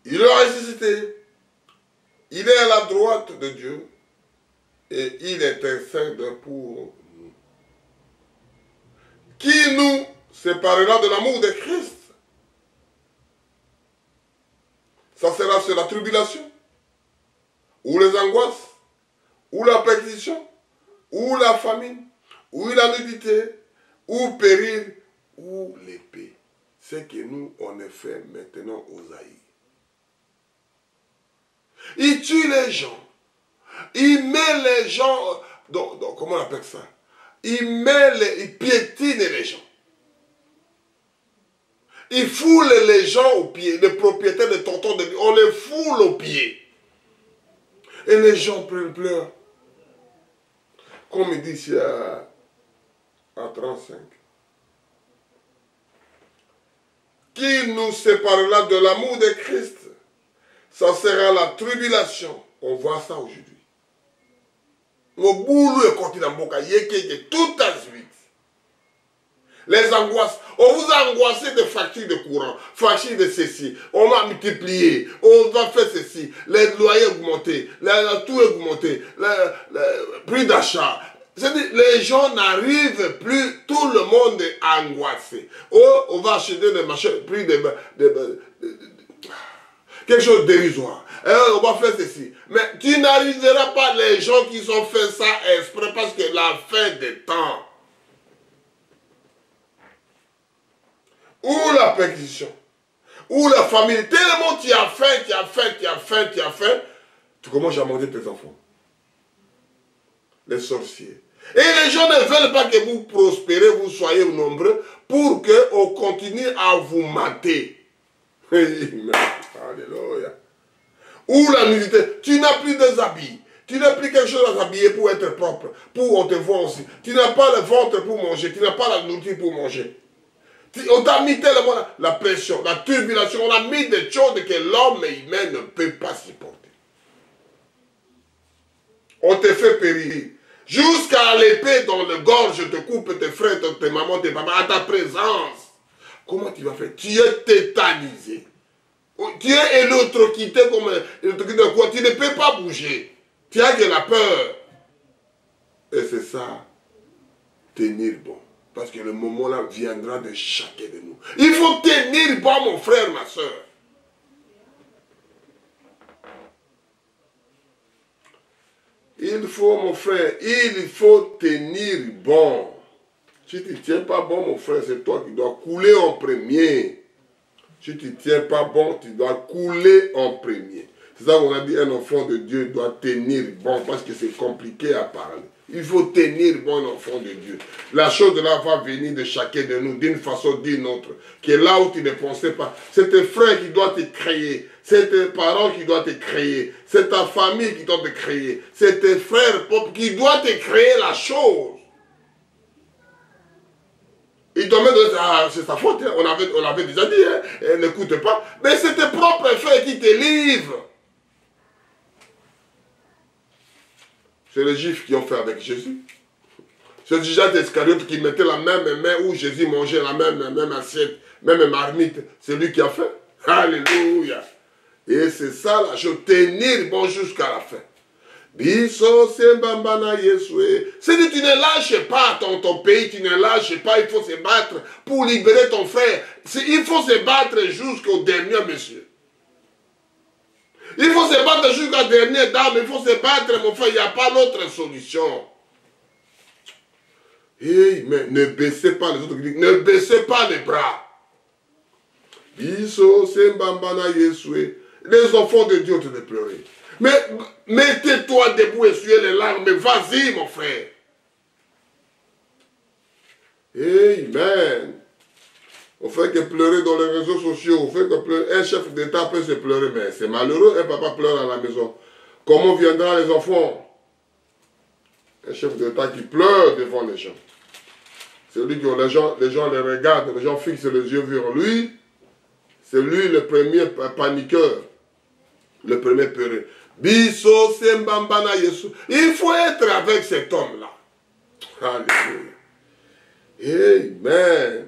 Il a ressuscité. Il est à la droite de Dieu et il intercède pour nous. Qui nous séparera de l'amour de Christ? Ça sera sur la tribulation, ou les angoisses, ou la persécution, ou la famine, ou la nudité, ou péril, ou l'épée. C'est que nous, on est fait maintenant aux haïs. Il tue les gens. Il met les gens, comment on appelle ça? Il piétine les gens. Il foule les gens aux pieds, les propriétaires de tontons de vie, on les foule aux pieds. Et les gens pleurent. Comme il dit ici à 35. Qui nous séparera de l'amour de Christ? Ça sera la tribulation. On voit ça aujourd'hui. Mon boulot est continué dans mon cas, tout à suite. Les angoisses. On vous a angoissé de factures de courant, factures de ceci. On va multiplier, on va faire ceci. Les loyers augmentés, tout augmenté, le prix d'achat. C'est-à-dire, les gens n'arrivent plus, tout le monde est angoissé. Oh, on va acheter des machins, prix de quelque chose de dérisoire. On va faire ceci. Mais tu n'arriveras pas les gens qui ont fait ça exprès parce que la fin des temps. Ou la persécution. Ou la famille. Tellement tu as faim, tu commences à manger tes enfants. Les sorciers. Et les gens ne veulent pas que vous prospérez, vous soyez nombreux, pour qu'on continue à vous mater. Alléluia. Ou la nudité. Tu n'as plus des habits. Tu n'as plus quelque chose à s'habiller pour être propre. Pour on te voit aussi. Tu n'as pas le ventre pour manger. Tu n'as pas la nourriture pour manger. On t'a mis tellement la pression, la turbulation. On a mis des choses que l'homme humain ne peut pas supporter. On te fait périr. Jusqu'à l'épée dans le gorge te coupe tes frères, tes mamans, tes papas, à ta présence. Comment tu vas faire? Tu es tétanisé. Tu es électrocuté comme électrocuté de quoi? Tu ne peux pas bouger. Tu as de la peur. Et c'est ça, tenir bon. Parce que le moment là viendra de chacun de nous. Il faut tenir bon, mon frère, ma soeur. Il faut, mon frère, il faut tenir bon. Si tu ne tiens pas bon, mon frère, c'est toi qui dois couler en premier. Si tu ne tiens pas bon, tu dois couler en premier. C'est ça qu'on a dit, un enfant de Dieu doit tenir bon, parce que c'est compliqué à parler. Il faut tenir bon, un enfant de Dieu. La chose là va venir de chacun de nous, d'une façon ou d'une autre. Qui est là où tu ne pensais pas. C'est tes frères qui doivent te créer. C'est tes parents qui doivent te créer. C'est ta famille qui doit te créer. C'est tes frères qui doivent te créer la chose. Il doit même dire, ah, c'est sa faute, hein. on l'avait déjà dit, hein. N'écoute pas. Mais c'est tes propres frères qui te livrent. C'est les Juifs qui ont fait avec Jésus. C'est Judas Iscariote qui mettait la même main où Jésus mangeait la même assiette, même marmite. C'est lui qui a fait. Alléluia. Et c'est ça la chose, tenir bon jusqu'à la fin. Biso sembambana Yesue. C'est-à-dire tu ne lâches pas ton pays, tu ne lâches pas, il faut se battre pour libérer ton frère. Il faut se battre jusqu'au dernier monsieur. Il faut se battre jusqu'à la dernière dame, il faut se battre mon frère, il n'y a pas d'autre solution. Hey, mais ne baissez pas les autres, ne baissez pas les bras. Biso sembambana Yesue. Les enfants de Dieu ont de pleurer. Mais mettez-toi debout et essuyez les larmes. Vas-y, mon frère. Amen. On fait que pleurer dans les réseaux sociaux. On fait que pleurer. Un chef d'État peut se pleurer, mais c'est malheureux. Un papa pleure à la maison. Comment viendront les enfants? Un chef d'État qui pleure devant les gens. C'est lui que les gens les regardent, les gens fixent les yeux vers lui. C'est lui le premier paniqueur. Le premier peureux. Biso sembambana Yesu. Il faut être avec cet homme-là. Alléluia. Amen.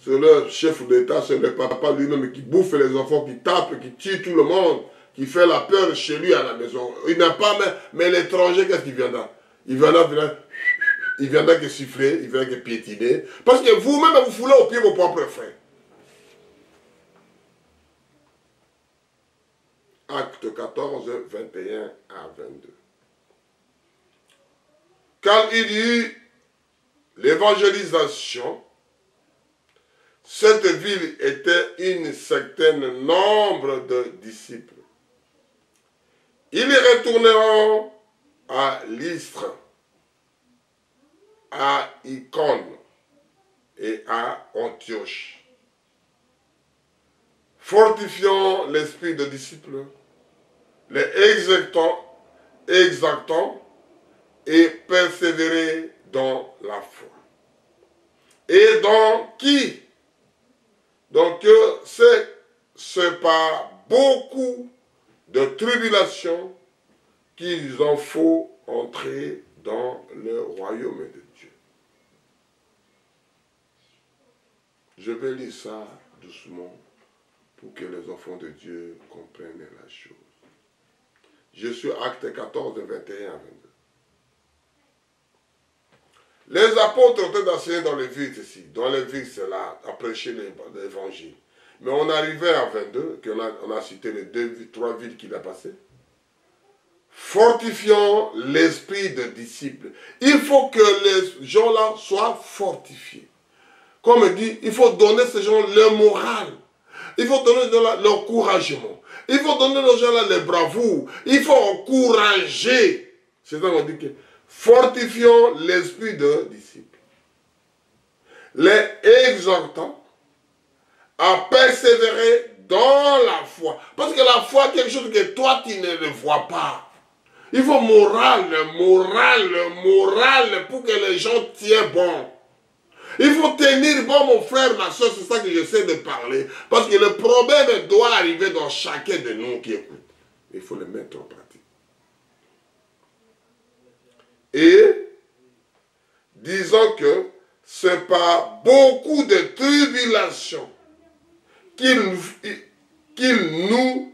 C'est le chef d'État, c'est le papa lui-même qui bouffe les enfants, qui tape, qui tue tout le monde, qui fait la peur chez lui à la maison. Il n'a pas, mais l'étranger, qu'est-ce qu'il viendra? Il viendra que siffler, il viendra que piétiner. Parce que vous-même, vous foulez au pied vos propres frères. Acte 14, 21 à 22. Quand il y eut l'évangélisation, cette ville était une certaine nombre de disciples. Ils retourneront à Lystre, à Icône et à Antioche, fortifiant l'esprit de disciples, les exaltant et persévérer dans la foi. Et dans qui? Donc c'est par beaucoup de tribulations qu'il en faut entrer dans le royaume de Dieu. Je vais lire ça doucement pour que les enfants de Dieu comprennent la chose. Je suis Acte 14, 21 à 22. Les apôtres étaient d'enseigner dans les villes ici. Dans les villes, c'est là, à prêcher l'évangile. Mais on arrivait à 22, on a cité les 3 villes qu'il a passées. Fortifiant l'esprit de disciples. Il faut que les gens-là soient fortifiés. Comme il dit, il faut donner à ces gens leur morale. Il faut donner aux gens-là leur encouragement. Il faut donner aux gens-là les bravoures. Il faut encourager. C'est ça qu'on dit que fortifions l'esprit de disciples. Les exhortant à persévérer dans la foi. Parce que la foi est quelque chose que toi, tu ne le vois pas. Il faut morale pour que les gens tiennent bon. Il faut tenir bon, mon frère, ma soeur, c'est ça que j'essaie de parler. Parce que le problème doit arriver dans chacun de nous qui écoute. Il faut le mettre en pratique. Et disons que c'est par beaucoup de tribulations qu'il nous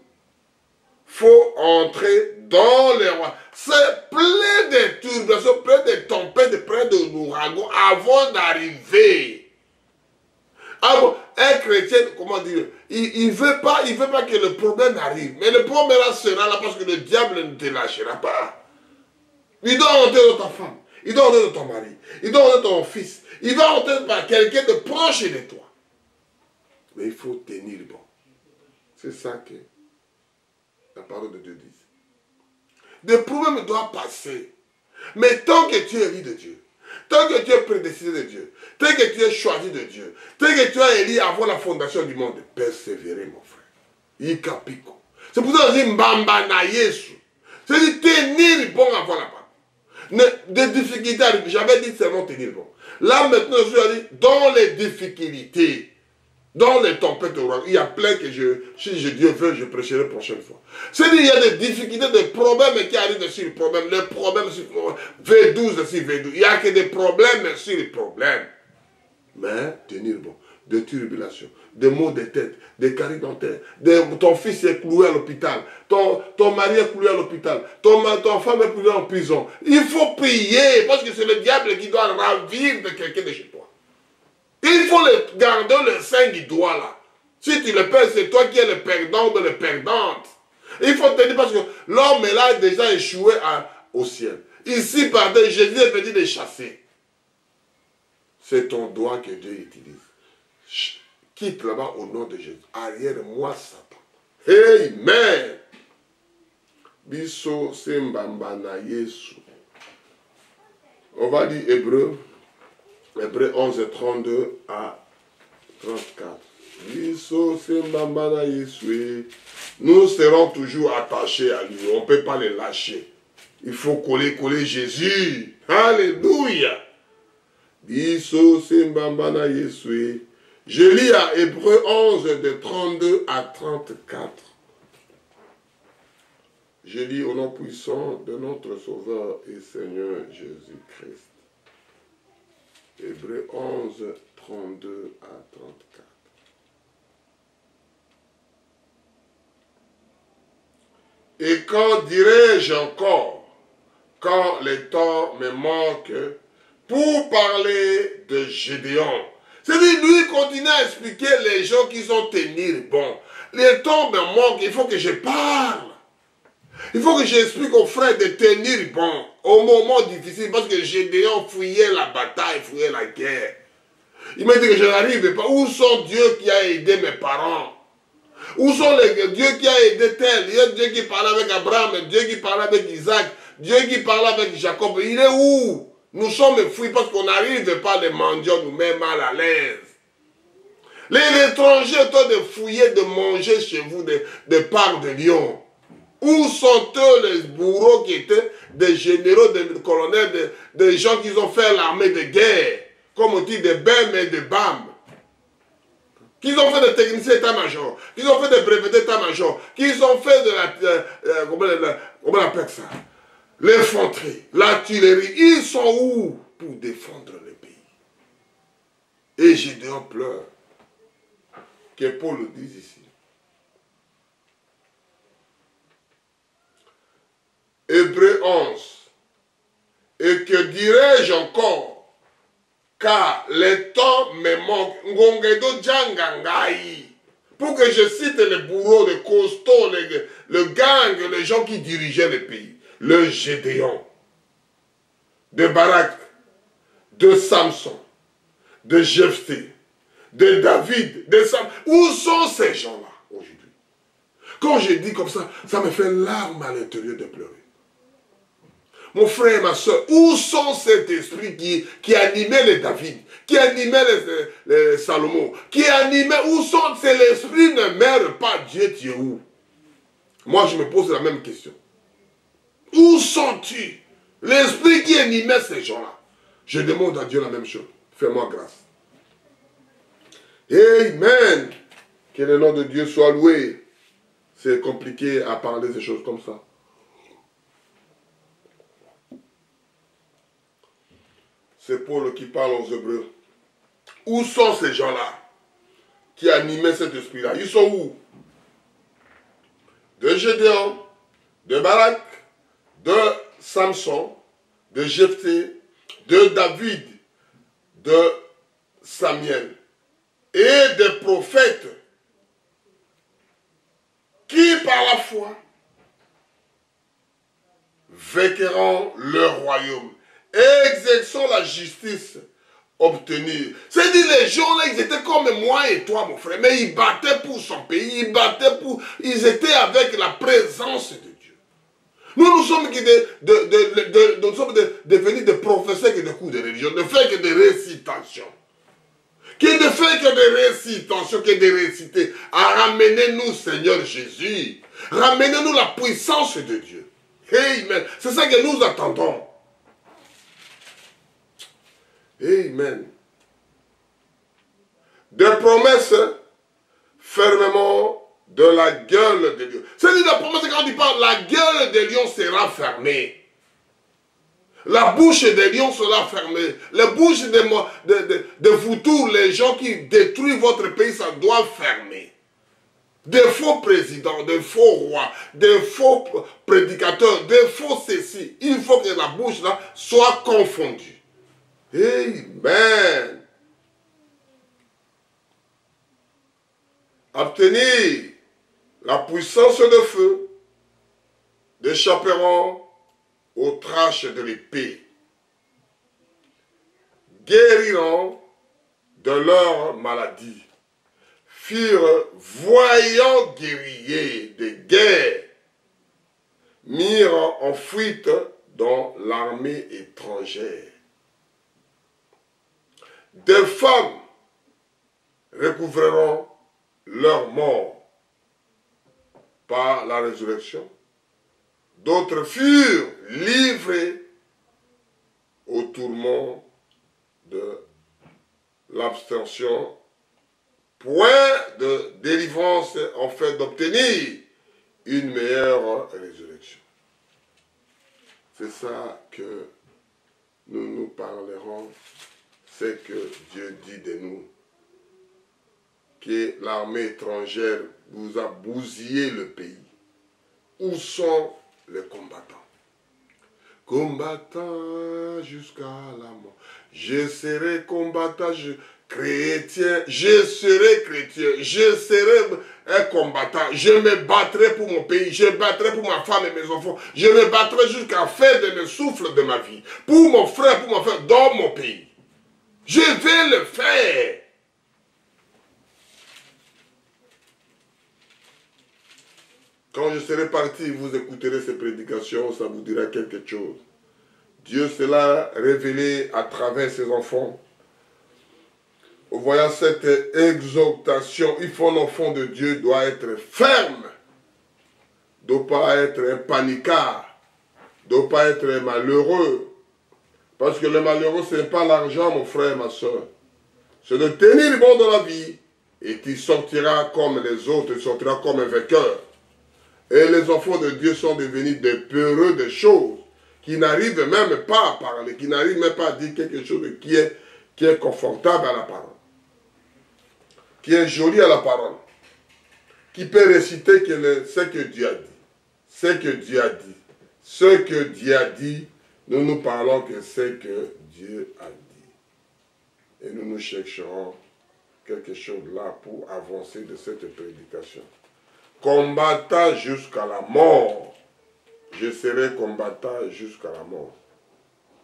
faut entrer dans les rois. C'est plein de tribulations, plein de tempêtes, plein de ouragans avant d'arriver. Alors, un chrétien, comment dire, il ne veut pas que le problème arrive. Mais le problème là sera là parce que le diable ne te lâchera pas. Il doit entrer dans ta femme, il doit entrer dans ton mari, il doit entrer dans ton fils, il va entrer par quelqu'un de proche de toi. Mais il faut tenir bon. C'est ça que la parole de Dieu dit. Des problèmes doivent passer. Mais tant que tu es élu de Dieu, tant que tu es prédestiné de Dieu, tant que tu es choisi de Dieu, tant que tu es élu avant la fondation du monde, persévérer, mon frère. Ikapiko. C'est pour ça que je dis Mbamba na Yesu. C'est-à-dire tenir bon avant la parole. Des difficultés arrivent. J'avais dit seulement tenir bon. Là maintenant, je suis dit dans les difficultés. Dans les tempêtes, il y a plein que si Dieu veut, je prêcherai la prochaine fois. C'est-à-dire, il y a des difficultés, des problèmes qui arrivent sur le problème. Les problèmes sur V12 sur V12. Il n'y a que des problèmes sur les problèmes. Mais, tenir bon. Des tribulations, des maux de tête, des caries dentaires, ton fils est cloué à l'hôpital, ton mari est cloué à l'hôpital, ton femme est clouée en prison. Il faut prier, parce que c'est le diable qui doit ravir de quelqu'un de chez toi. Il faut garder le sein du doigt là. Si tu le perds, c'est toi qui es le perdant ou le perdante. Il faut te dire parce que l'homme est là déjà échoué au ciel. Ici, pardon, Jésus est venu les chasser. C'est ton doigt que Dieu utilise. Quitte là-bas au nom de Jésus. Arrière-moi, Satan. Amen. Biso sembamba na Yesu. On va lire Hébreu 11, 32 à 34. Nous serons toujours attachés à lui. On ne peut pas les lâcher. Il faut coller Jésus. Alléluia. Je lis à Hébreu 11 de 32 à 34. Je lis au nom puissant de notre Sauveur et Seigneur Jésus-Christ. Hébreu 11, 32 à 34. Et quand dirai-je encore, quand les temps me manquent, pour parler de Gédéon? C'est-à-dire, lui continue à expliquer les gens qui sont tenir bon. Les temps me manquent, il faut que je parle. Il faut que j'explique aux frères de tenir bon au moment difficile parce que Gédéon fouillait la bataille, fouillait la guerre. Il m'a dit que je n'arrive pas. Où sont Dieu qui a aidé mes parents? Où sont les Dieu qui a aidé tel? Il y a Dieu qui parlait avec Abraham, Dieu qui parlait avec Isaac, Dieu qui parlait avec Jacob. Il est où? Nous sommes fouillés parce qu'on n'arrive pas les mendiants nous-mêmes mal à l'aise. Les étrangers ont de fouiller, de manger chez vous des parts de lions. Où sont-eux les bourreaux qui étaient des généraux, des colonels, des gens qui ont fait l'armée de guerre, comme on dit des BEM et des BAM, qui ont fait des techniciens d'état-major, qui ont fait des brevets d'état-major, qui ont fait de la... comment on appelle ça? L'infanterie, l'artillerie. Ils sont où pour défendre le pays? Et Gédéon pleure. Que Paul le dise ici. Hébreux 11. Et que dirais-je encore? Car les temps me manquent. Ngongedo Djangangai. Pour que je cite les bourreaux, les costauds, le gang, les gens qui dirigeaient le pays. Le Gédéon, de Barak, de Samson, de Jephthé, de David, de Sam. Où sont ces gens-là aujourd'hui? Quand je dis comme ça, ça me fait larme à l'intérieur de pleurer. Mon frère et ma soeur, où sont cet esprit qui animait les David, qui animait les Salomon, qui animait, où sont ces esprits ne meurent pas, Dieu, tu es où? Moi, je me pose la même question. Où sont-tu? L'esprit qui animait ces gens-là. Je demande à Dieu la même chose. Fais-moi grâce. Amen. Que le nom de Dieu soit loué. C'est compliqué à parler des choses comme ça. C'est Paul qui parle aux Hébreux. Où sont ces gens-là qui animaient cet esprit-là? Ils sont où? De Gédéon, de Barak, de Samson, de Jephthé, de David, de Samuel et des prophètes qui par la foi vainqueront leur royaume, exerçant la justice obtenue. C'est-à-dire les gens-là, ils étaient comme moi et toi, mon frère, mais ils battaient pour son pays, ils étaient avec la présence de Dieu. Nous sommes devenus des professeurs qui de cours de religion, ne faire que des récitations. Qui ne fait que des récitations, que des récités. Ramenez-nous, Seigneur Jésus. Ramenez-nous la puissance de Dieu. Amen. C'est ça que nous attendons. Amen. Des promesses fermement de la gueule de Dieu. C'est-à-dire la promesse quand il parle, la gueule des lions sera fermée. La bouche des lions sera fermée. La bouche de vous tous, les gens qui détruisent votre pays, ça doit fermer. Des faux présidents, des faux rois, des faux prédicateurs, des faux ceci. Il faut que la bouche là soit confondue. Amen. Obtenir la puissance de feu, d'échapperont aux traces de l'épée, guériront de leur maladie, furent voyants guerriers de guerre, mirent en fuite dans l'armée étrangère. Des femmes recouvreront leur mort par la résurrection. D'autres furent livrés au tourment de l'abstention, point de délivrance en fait d'obtenir une meilleure résurrection. C'est ça que nous parlerons, c'est que Dieu dit de nous, que l'armée étrangère vous a bousillé le pays. Où sont les combattants? Combattant jusqu'à la mort. Je serai combattant, chrétien, je serai chrétien, je serai un combattant. Je me battrai pour mon pays, je me battrai pour ma femme et mes enfants. Je me battrai jusqu'à la fin de mes souffles de ma vie. Pour mon frère, pour ma frère, dans mon pays. Je vais le faire. Quand je serai parti, vous écouterez ces prédications, ça vous dira quelque chose. Dieu se l'a révélé à travers ses enfants. En voyant cette exhortation, il faut l'enfant de Dieu doit être ferme. Ne doit pas être un panicard. Ne doit pas être un malheureux. Parce que le malheureux, ce n'est pas l'argent, mon frère, ma soeur. C'est de tenir bon dans la vie. Et tu sortiras comme les autres, tu sortiras comme un vainqueur. Et les enfants de Dieu sont devenus des peureux des choses, qui n'arrivent même pas à parler, qui n'arrivent même pas à dire quelque chose qui est confortable à la parole, qui est joli à la parole, qui peut réciter ce que Dieu a dit. Ce que Dieu a dit. Ce que Dieu a dit, nous parlons que c'est que Dieu a dit. Et nous chercherons quelque chose là pour avancer de cette prédication. Combattant jusqu'à la mort. Je serai combattant jusqu'à la mort.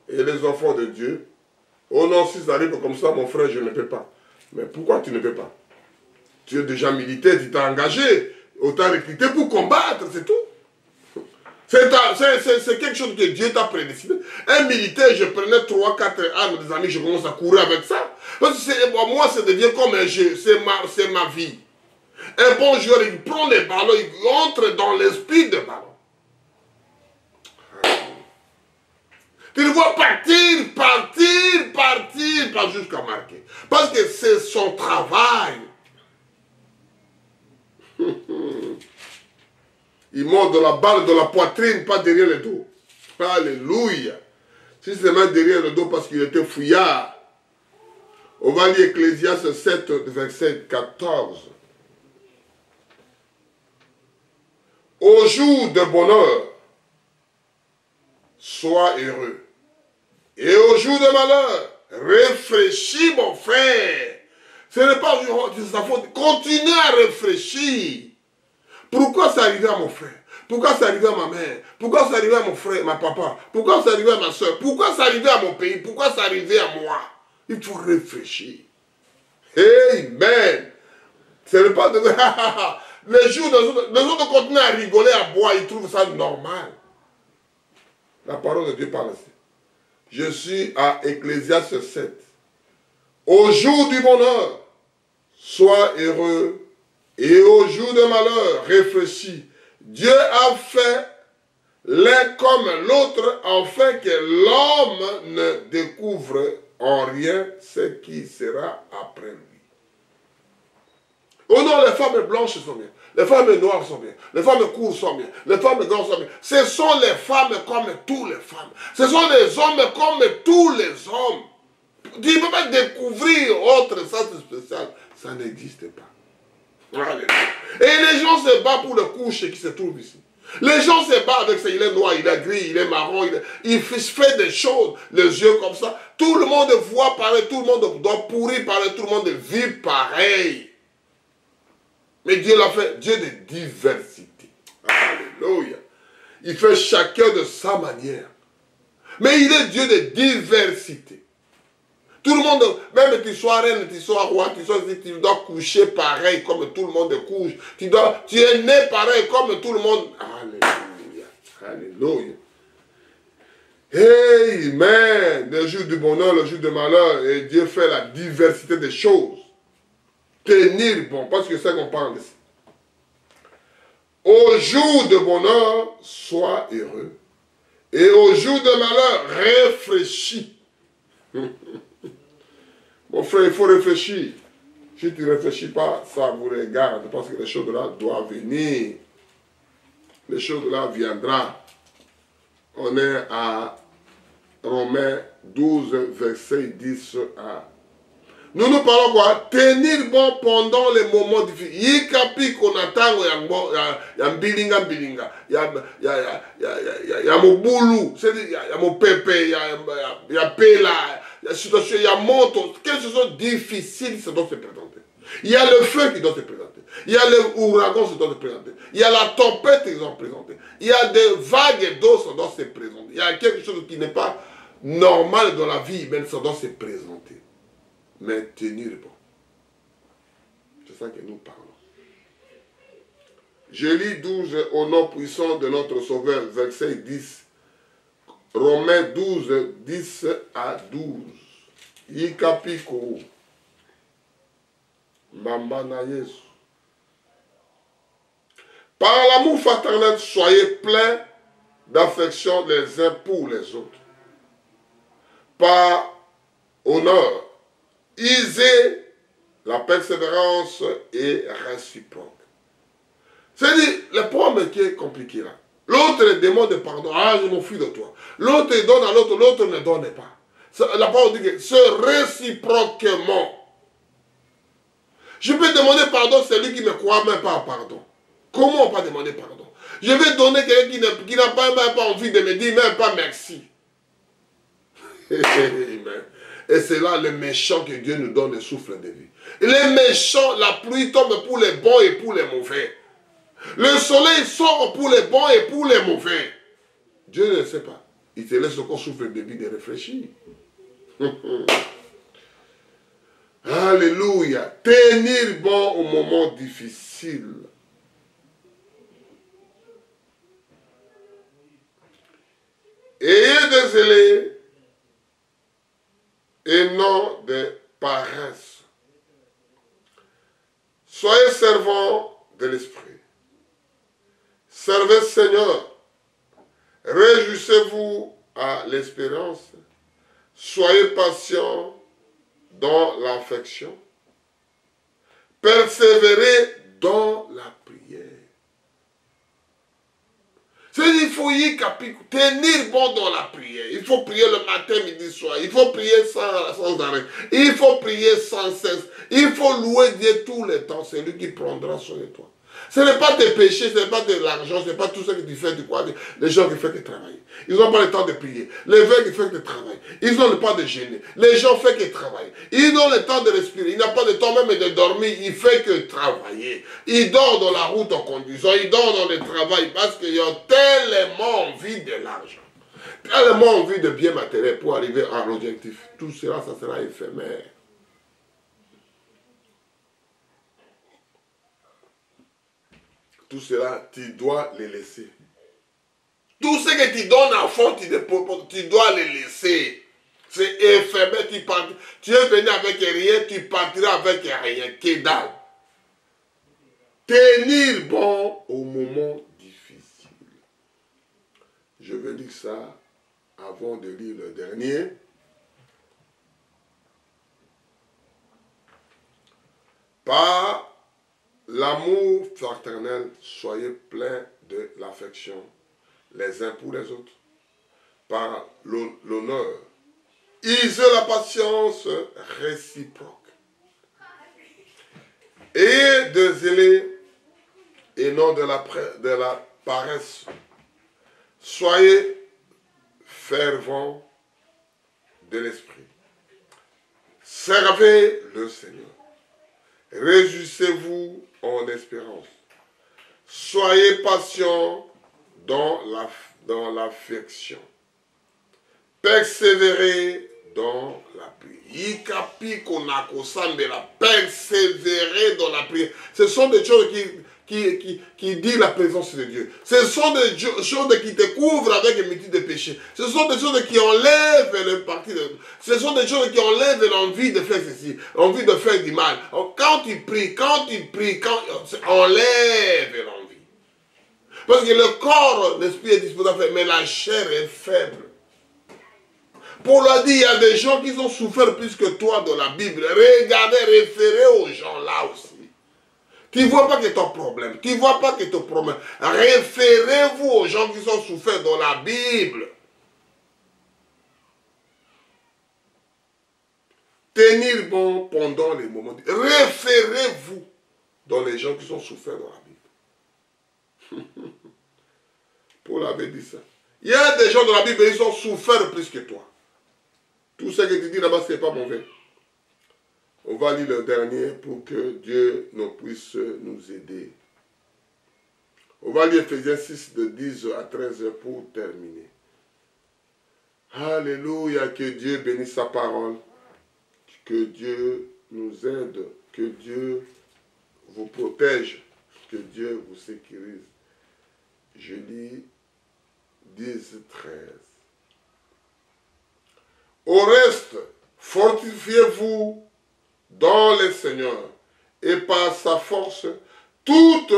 Et les enfants de Dieu, oh non, si ça arrive comme ça, mon frère, je ne peux pas. Mais pourquoi tu ne peux pas? Tu es déjà militaire, tu t'es engagé, autant recruté pour combattre, c'est tout. C'est quelque chose que Dieu t'a prédestiné. Un militaire, je prenais 3-4 armes, des amis, je commence à courir avec ça. Parce que moi, ça devient comme un jeu, c'est ma vie. Un bon joueur, il prend les ballons, il entre dans l'esprit de ballon. Tu le vois partir, pas jusqu'à marquer. Parce que c'est son travail. Il monte de la balle de la poitrine, pas derrière le dos. Alléluia. Si c'est même derrière le dos parce qu'il était fouillard. On va lire Ecclésiaste 7, verset 14. Au jour de bonheur, sois heureux. Et au jour de malheur, réfléchis, mon frère. Ce n'est pas de sa faute. Continue à réfléchir. Pourquoi c'est arrivé à mon frère? Pourquoi c'est arrivé à ma mère? Pourquoi c'est arrivé à mon frère, ma papa? Pourquoi c'est arrivé à ma soeur? Pourquoi c'est arrivé à mon pays? Pourquoi c'est arrivé à moi? Il faut réfléchir. Amen. Ce n'est pas de... Les jours les autres continuent à rigoler, à boire, ils trouvent ça normal. La parole de Dieu parle ainsi. Je suis à Ecclésiaste 7. Au jour du bonheur, sois heureux. Et au jour de malheur, réfléchis. Dieu a fait l'un comme l'autre, afin que l'homme ne découvre en rien ce qui sera après lui. Oh non, les femmes blanches sont bien. Les femmes noires sont bien. Les femmes courtes sont bien. Les femmes grandes sont bien. Ce sont les femmes comme toutes les femmes. Ce sont les hommes comme tous les hommes. Tu ne peux pas découvrir autre sens spécial. Ça n'existe pas. Et les gens se battent pour le couche qui se trouve ici. Les gens se battent avec ça. Il est noir, il est gris, il est marron. Il fait des choses, les yeux comme ça. Tout le monde voit pareil. Tout le monde doit pourrir pareil. Tout le monde vit pareil. Mais Dieu l'a fait, Dieu de diversité. Alléluia. Il fait chacun de sa manière. Mais il est Dieu de diversité. Tout le monde, même que tu sois reine, tu sois roi, tu dois coucher pareil comme tout le monde couche. Tu es né pareil comme tout le monde. Alléluia. Alléluia. Amen. Le jour du bonheur, le jour du malheur. Et Dieu fait la diversité des choses. Tenir bon, parce que c'est qu'on parle ici. Au jour de bonheur, sois heureux. Et au jour de malheur, réfléchis. Mon frère, il faut réfléchir. Si tu ne réfléchis pas, ça vous regarde. Parce que les choses de là doivent venir. Les choses de là viendront. On est à Romains 12, verset 10 à... Nous parlons quoi? Tenir bon pendant les moments difficiles. Yikapi konatango ya mbilinga mbilinga. Ya mobulu. C'est-à-dire, ya mopepe, ya pela, ya situation, ya moto. Quelque chose de difficile, ça doit se présenter. Il y a le feu qui doit se présenter. Il y a l'ouragan qui doit se présenter. Il y a la tempête qui doit se présenter. Il y a des vagues d'eau qui doivent se présenter. Il y a quelque chose qui n'est pas normal dans la vie humaine, ça doit se présenter. Mais tenir bon. C'est ça que nous parlons. Je lis 12 au nom puissant de notre Sauveur, verset 10. Romains 12, 10 à 12. Ikapiko. Bambana Yesu. Par l'amour fraternel, soyez pleins d'affection les uns pour les autres. Par honneur, isez la persévérance et réciproque. C'est-à-dire, le problème qui est compliqué là. L'autre demande pardon. Ah, je m'enfuis de toi. L'autre donne à l'autre, l'autre ne donne pas. La parole dit que c'est réciproquement. Je peux demander pardon à celui qui ne croit même pas à pardon. Comment on peut demander pardon? Je vais donner quelqu'un qui n'a même pas envie de me dire même pas merci. Et c'est là le méchant que Dieu nous donne le souffle de vie. Les méchants, la pluie tombe pour les bons et pour les mauvais. Le soleil sort pour les bons et pour les mauvais. Dieu ne sait pas. Il te laisse encore souffle de vie de réfléchir. Alléluia. Tenir bon au moment difficile. Ayez des zélés et non de paresse. Soyez servants de l'esprit. Servez Seigneur. Réjouissez-vous à l'espérance. Soyez patients dans l'affection. Persévérez dans la prière. Il faut y tenir bon dans la prière. Il faut prier le matin, midi, soir. Il faut prier sans arrêt. Il faut prier sans cesse. Il faut louer Dieu tout le temps. C'est lui qui prendra soin de toi. Ce n'est pas tes péchés, ce n'est pas de l'argent, ce n'est pas tout ce que tu fais, les gens qui font que travailler. Ils n'ont pas le temps de prier. Les veilles qui font que travailler. Ils n'ont pas de gêner. Les gens font que travailler. Ils ont le temps de respirer. Il n'a pas de temps même de dormir. Il fait que travailler. Il dort dans la route en conduisant. Il dort dans le travail parce qu'ils ont tellement envie de l'argent. Tellement envie de bien matériel pour arriver à l'objectif. Tout cela, ça sera éphémère. Tout cela, tu dois les laisser. Tout ce que tu donnes à fond, tu dois les laisser. C'est éphémère. Tu es venu avec rien, tu partiras avec rien. Que dalle. Tenir bon au moment difficile. Je vais lire ça avant de lire le dernier. Par l'amour fraternel, soyez pleins de l'affection les uns pour les autres. Par l'honneur, isez la patience réciproque. Ayez de zélés et non de la paresse. Soyez fervents de l'esprit. Servez le Seigneur. Réjouissez-vous en espérance. Soyez patients dans l'affection. Persévérez dans la prière. Persévérer dans la prière. Ce sont des choses qui disent la présence de Dieu. Ce sont des choses qui te couvrent avec une multitude de péchés. Ce sont des choses qui enlèvent le parti de... Ce sont des choses qui enlèvent l'envie de faire ceci, l'envie de faire du mal. Quand tu pries, enlève l'envie. Parce que le corps, l'esprit est disposable, mais la chair est faible. Pour le dire, il y a des gens qui ont souffert plus que toi dans la Bible. Regardez, référez aux gens là aussi. Tu ne vois pas que ton problème. Tu ne vois pas que ton problème. Référez-vous aux gens qui ont souffert dans la Bible. Tenir bon pendant les moments. Référez-vous dans les gens qui ont souffert dans la Bible. Paul avait dit ça. Il y a des gens dans la Bible, ils ont souffert plus que toi. Tout ce que tu dis là-bas, ce n'est pas mauvais. On va lire le dernier pour que Dieu nous puisse nous aider. On va lire Ephésiens 6 de 10 à 13 pour terminer. Alléluia, que Dieu bénisse sa parole, que Dieu nous aide, que Dieu vous protège, que Dieu vous sécurise. Je lis 10, 13. Au reste, fortifiez-vous dans le Seigneur et par sa force toute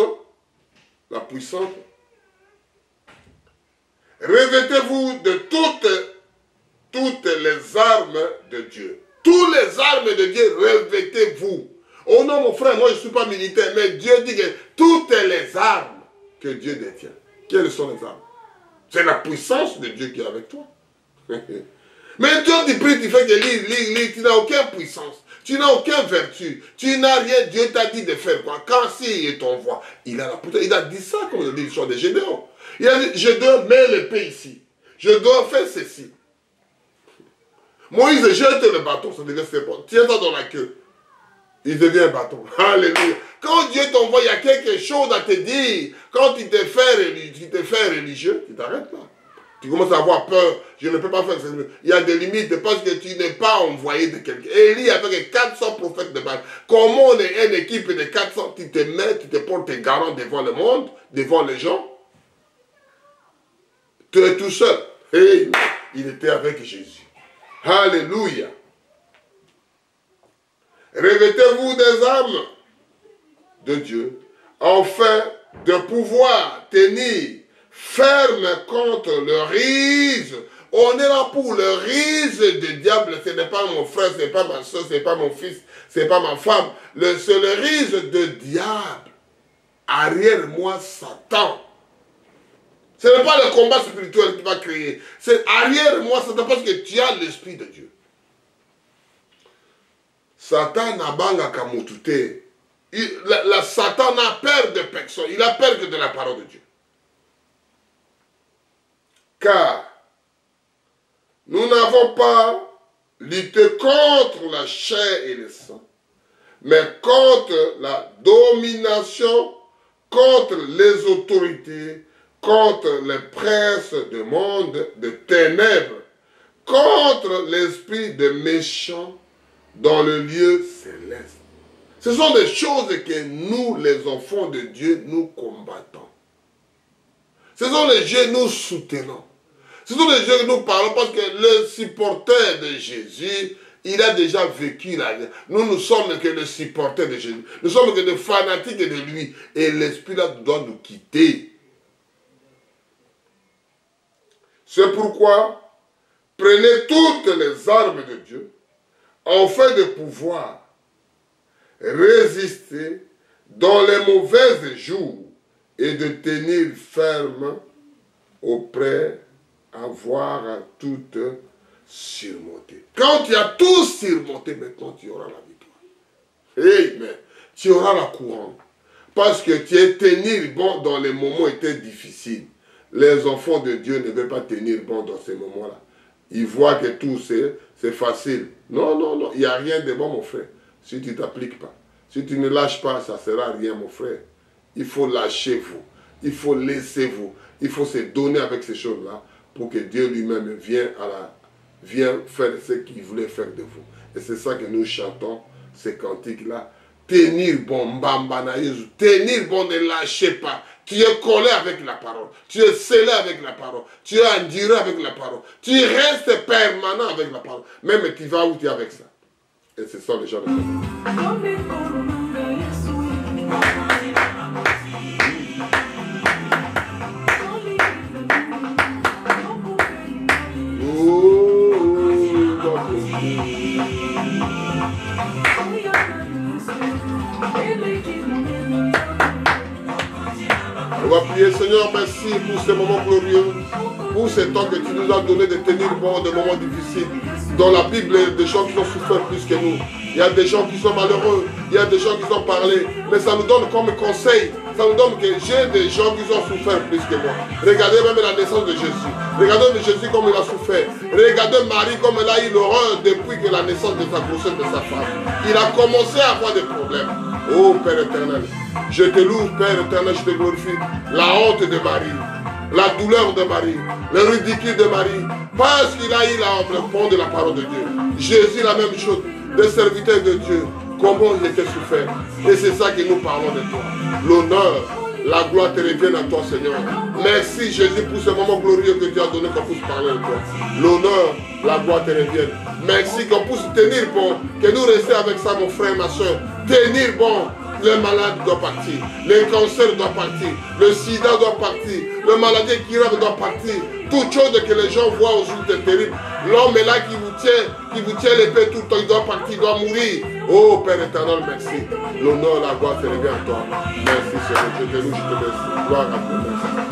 la puissante. Revêtez-vous de toutes les armes de Dieu. Toutes les armes de Dieu, revêtez-vous. Oh non, mon frère, moi je ne suis pas militaire, mais Dieu dit que toutes les armes que Dieu détient. Quelles sont les armes? C'est la puissance de Dieu qui est avec toi. Mais toi, tu pries, tu fais que lire, tu n'as aucune puissance, tu n'as aucune vertu, tu n'as rien, Dieu t'a dit de faire quoi? Quand il t'envoie, il a la puissance. Il a dit ça, comme on dit l'histoire de Gédéon. Il a dit, je dois mettre l'épée ici, je dois faire ceci. Moïse jette le bâton, ça devient c'est bon. Tiens-toi dans la queue. Il devient un bâton. Alléluia. Quand Dieu t'envoie, il y a quelque chose à te dire. Quand tu te fais religieux, tu t'arrêtes là. Tu commences à avoir peur. Je ne peux pas faire ça. Il y a des limites parce que tu n'es pas envoyé de quelqu'un. Élie avec 400 prophètes de Baal. Comment on est une équipe de 400, tu te mets, tu te portes tes garants devant le monde, devant les gens. Tu es tout seul. Et il était avec Jésus. Alléluia. Revêtez-vous des armes de Dieu, afin de pouvoir tenir ferme contre le ruse. On est là pour le ruse du diable. Ce n'est pas mon frère, ce n'est pas ma soeur, ce n'est pas mon fils, ce n'est pas ma femme. C'est le ruse du diable. Arrière-moi, Satan. Ce n'est pas le combat spirituel qui va créer. C'est arrière-moi, Satan, parce que tu as l'Esprit de Dieu. Satan n'a banga kamutute. Satan n'a peur de personne. Il a peur que de la parole de Dieu. Car nous n'avons pas lutté contre la chair et le sang, mais contre la domination, contre les autorités, contre les princes du monde de ténèbres, contre l'esprit de méchants dans le lieu céleste. Ce sont des choses que nous, les enfants de Dieu, nous combattons. Ce sont les jeux que nous soutenons. Ce sont les jeux que nous parlons parce que le supporter de Jésus, il a déjà vécu là. Nous ne sommes que le supporter de Jésus. Nous sommes que des fanatiques de lui. Et l'esprit là doit nous quitter. C'est pourquoi, prenez toutes les armes de Dieu, afin de pouvoir résister dans les mauvais jours et de tenir ferme auprès avoir tout surmonté. Quand tu as tout surmonté, maintenant tu auras la victoire. Amen. Tu auras la couronne. Parce que tu es tenir bon dans les moments étaient difficiles. Les enfants de Dieu ne veulent pas tenir bon dans ces moments-là. Ils voient que tout c'est facile. Non, non, non, il n'y a rien de bon, mon frère. Si tu ne t'appliques pas. Si tu ne lâches pas, ça ne sera rien, mon frère. Il faut lâcher vous. Il faut laisser vous. Il faut se donner avec ces choses-là pour que Dieu lui-même vienne faire ce qu'il voulait faire de vous. Et c'est ça que nous chantons, ces cantiques-là. Tenir bon, mbambanaïs, tenir bon, ne lâchez pas. Tu es collé avec la parole. Tu es scellé avec la parole. Tu es enduré avec la parole. Tu restes permanent avec la parole. Même tu vas où tu es avec ça. Et c'est ça les gens de Dieu. On va prier, Seigneur, merci pour ce moment glorieux, pour ce temps que tu nous as donné de tenir bon des moments difficiles. Dans la Bible, il y a des gens qui ont souffert plus que nous. Il y a des gens qui sont malheureux. Il y a des gens qui ont parlé. Mais ça nous donne comme conseil. Ça nous donne que j'ai des gens qui ont souffert plus que moi. Regardez même la naissance de Jésus. Regardez Jésus comme il a souffert. Regardez Marie comme elle a eu l'horreur depuis que la naissance de sa grossesse de sa femme. Il a commencé à avoir des problèmes. Oh Père éternel, je te loue Père éternel, je te glorifie. La honte de Marie, la douleur de Marie, le ridicule de Marie, parce qu'il a eu le pont de la parole de Dieu. Jésus la même chose, le serviteur de Dieu, comment il était souffert. Et c'est ça que nous parlons de toi. L'honneur, la gloire te revienne à toi Seigneur. Merci Jésus pour ce moment glorieux que tu as donné qu'on puisse parler de toi. L'honneur, la gloire te revienne. Merci qu'on puisse tenir bon, que nous restions avec ça mon frère, ma soeur. Tenir bon. Le malade doit partir, le cancer doit partir, le sida doit partir, le maladie incurable doit partir. Toute chose que les gens voient aujourd'hui est terrible. L'homme est là qui vous tient l'épée tout le temps, il doit partir, il doit mourir. Oh Père éternel, merci. L'honneur, la gloire te revient à toi. Merci Seigneur, je te loue, je te remercie. Gloire à toi, merci.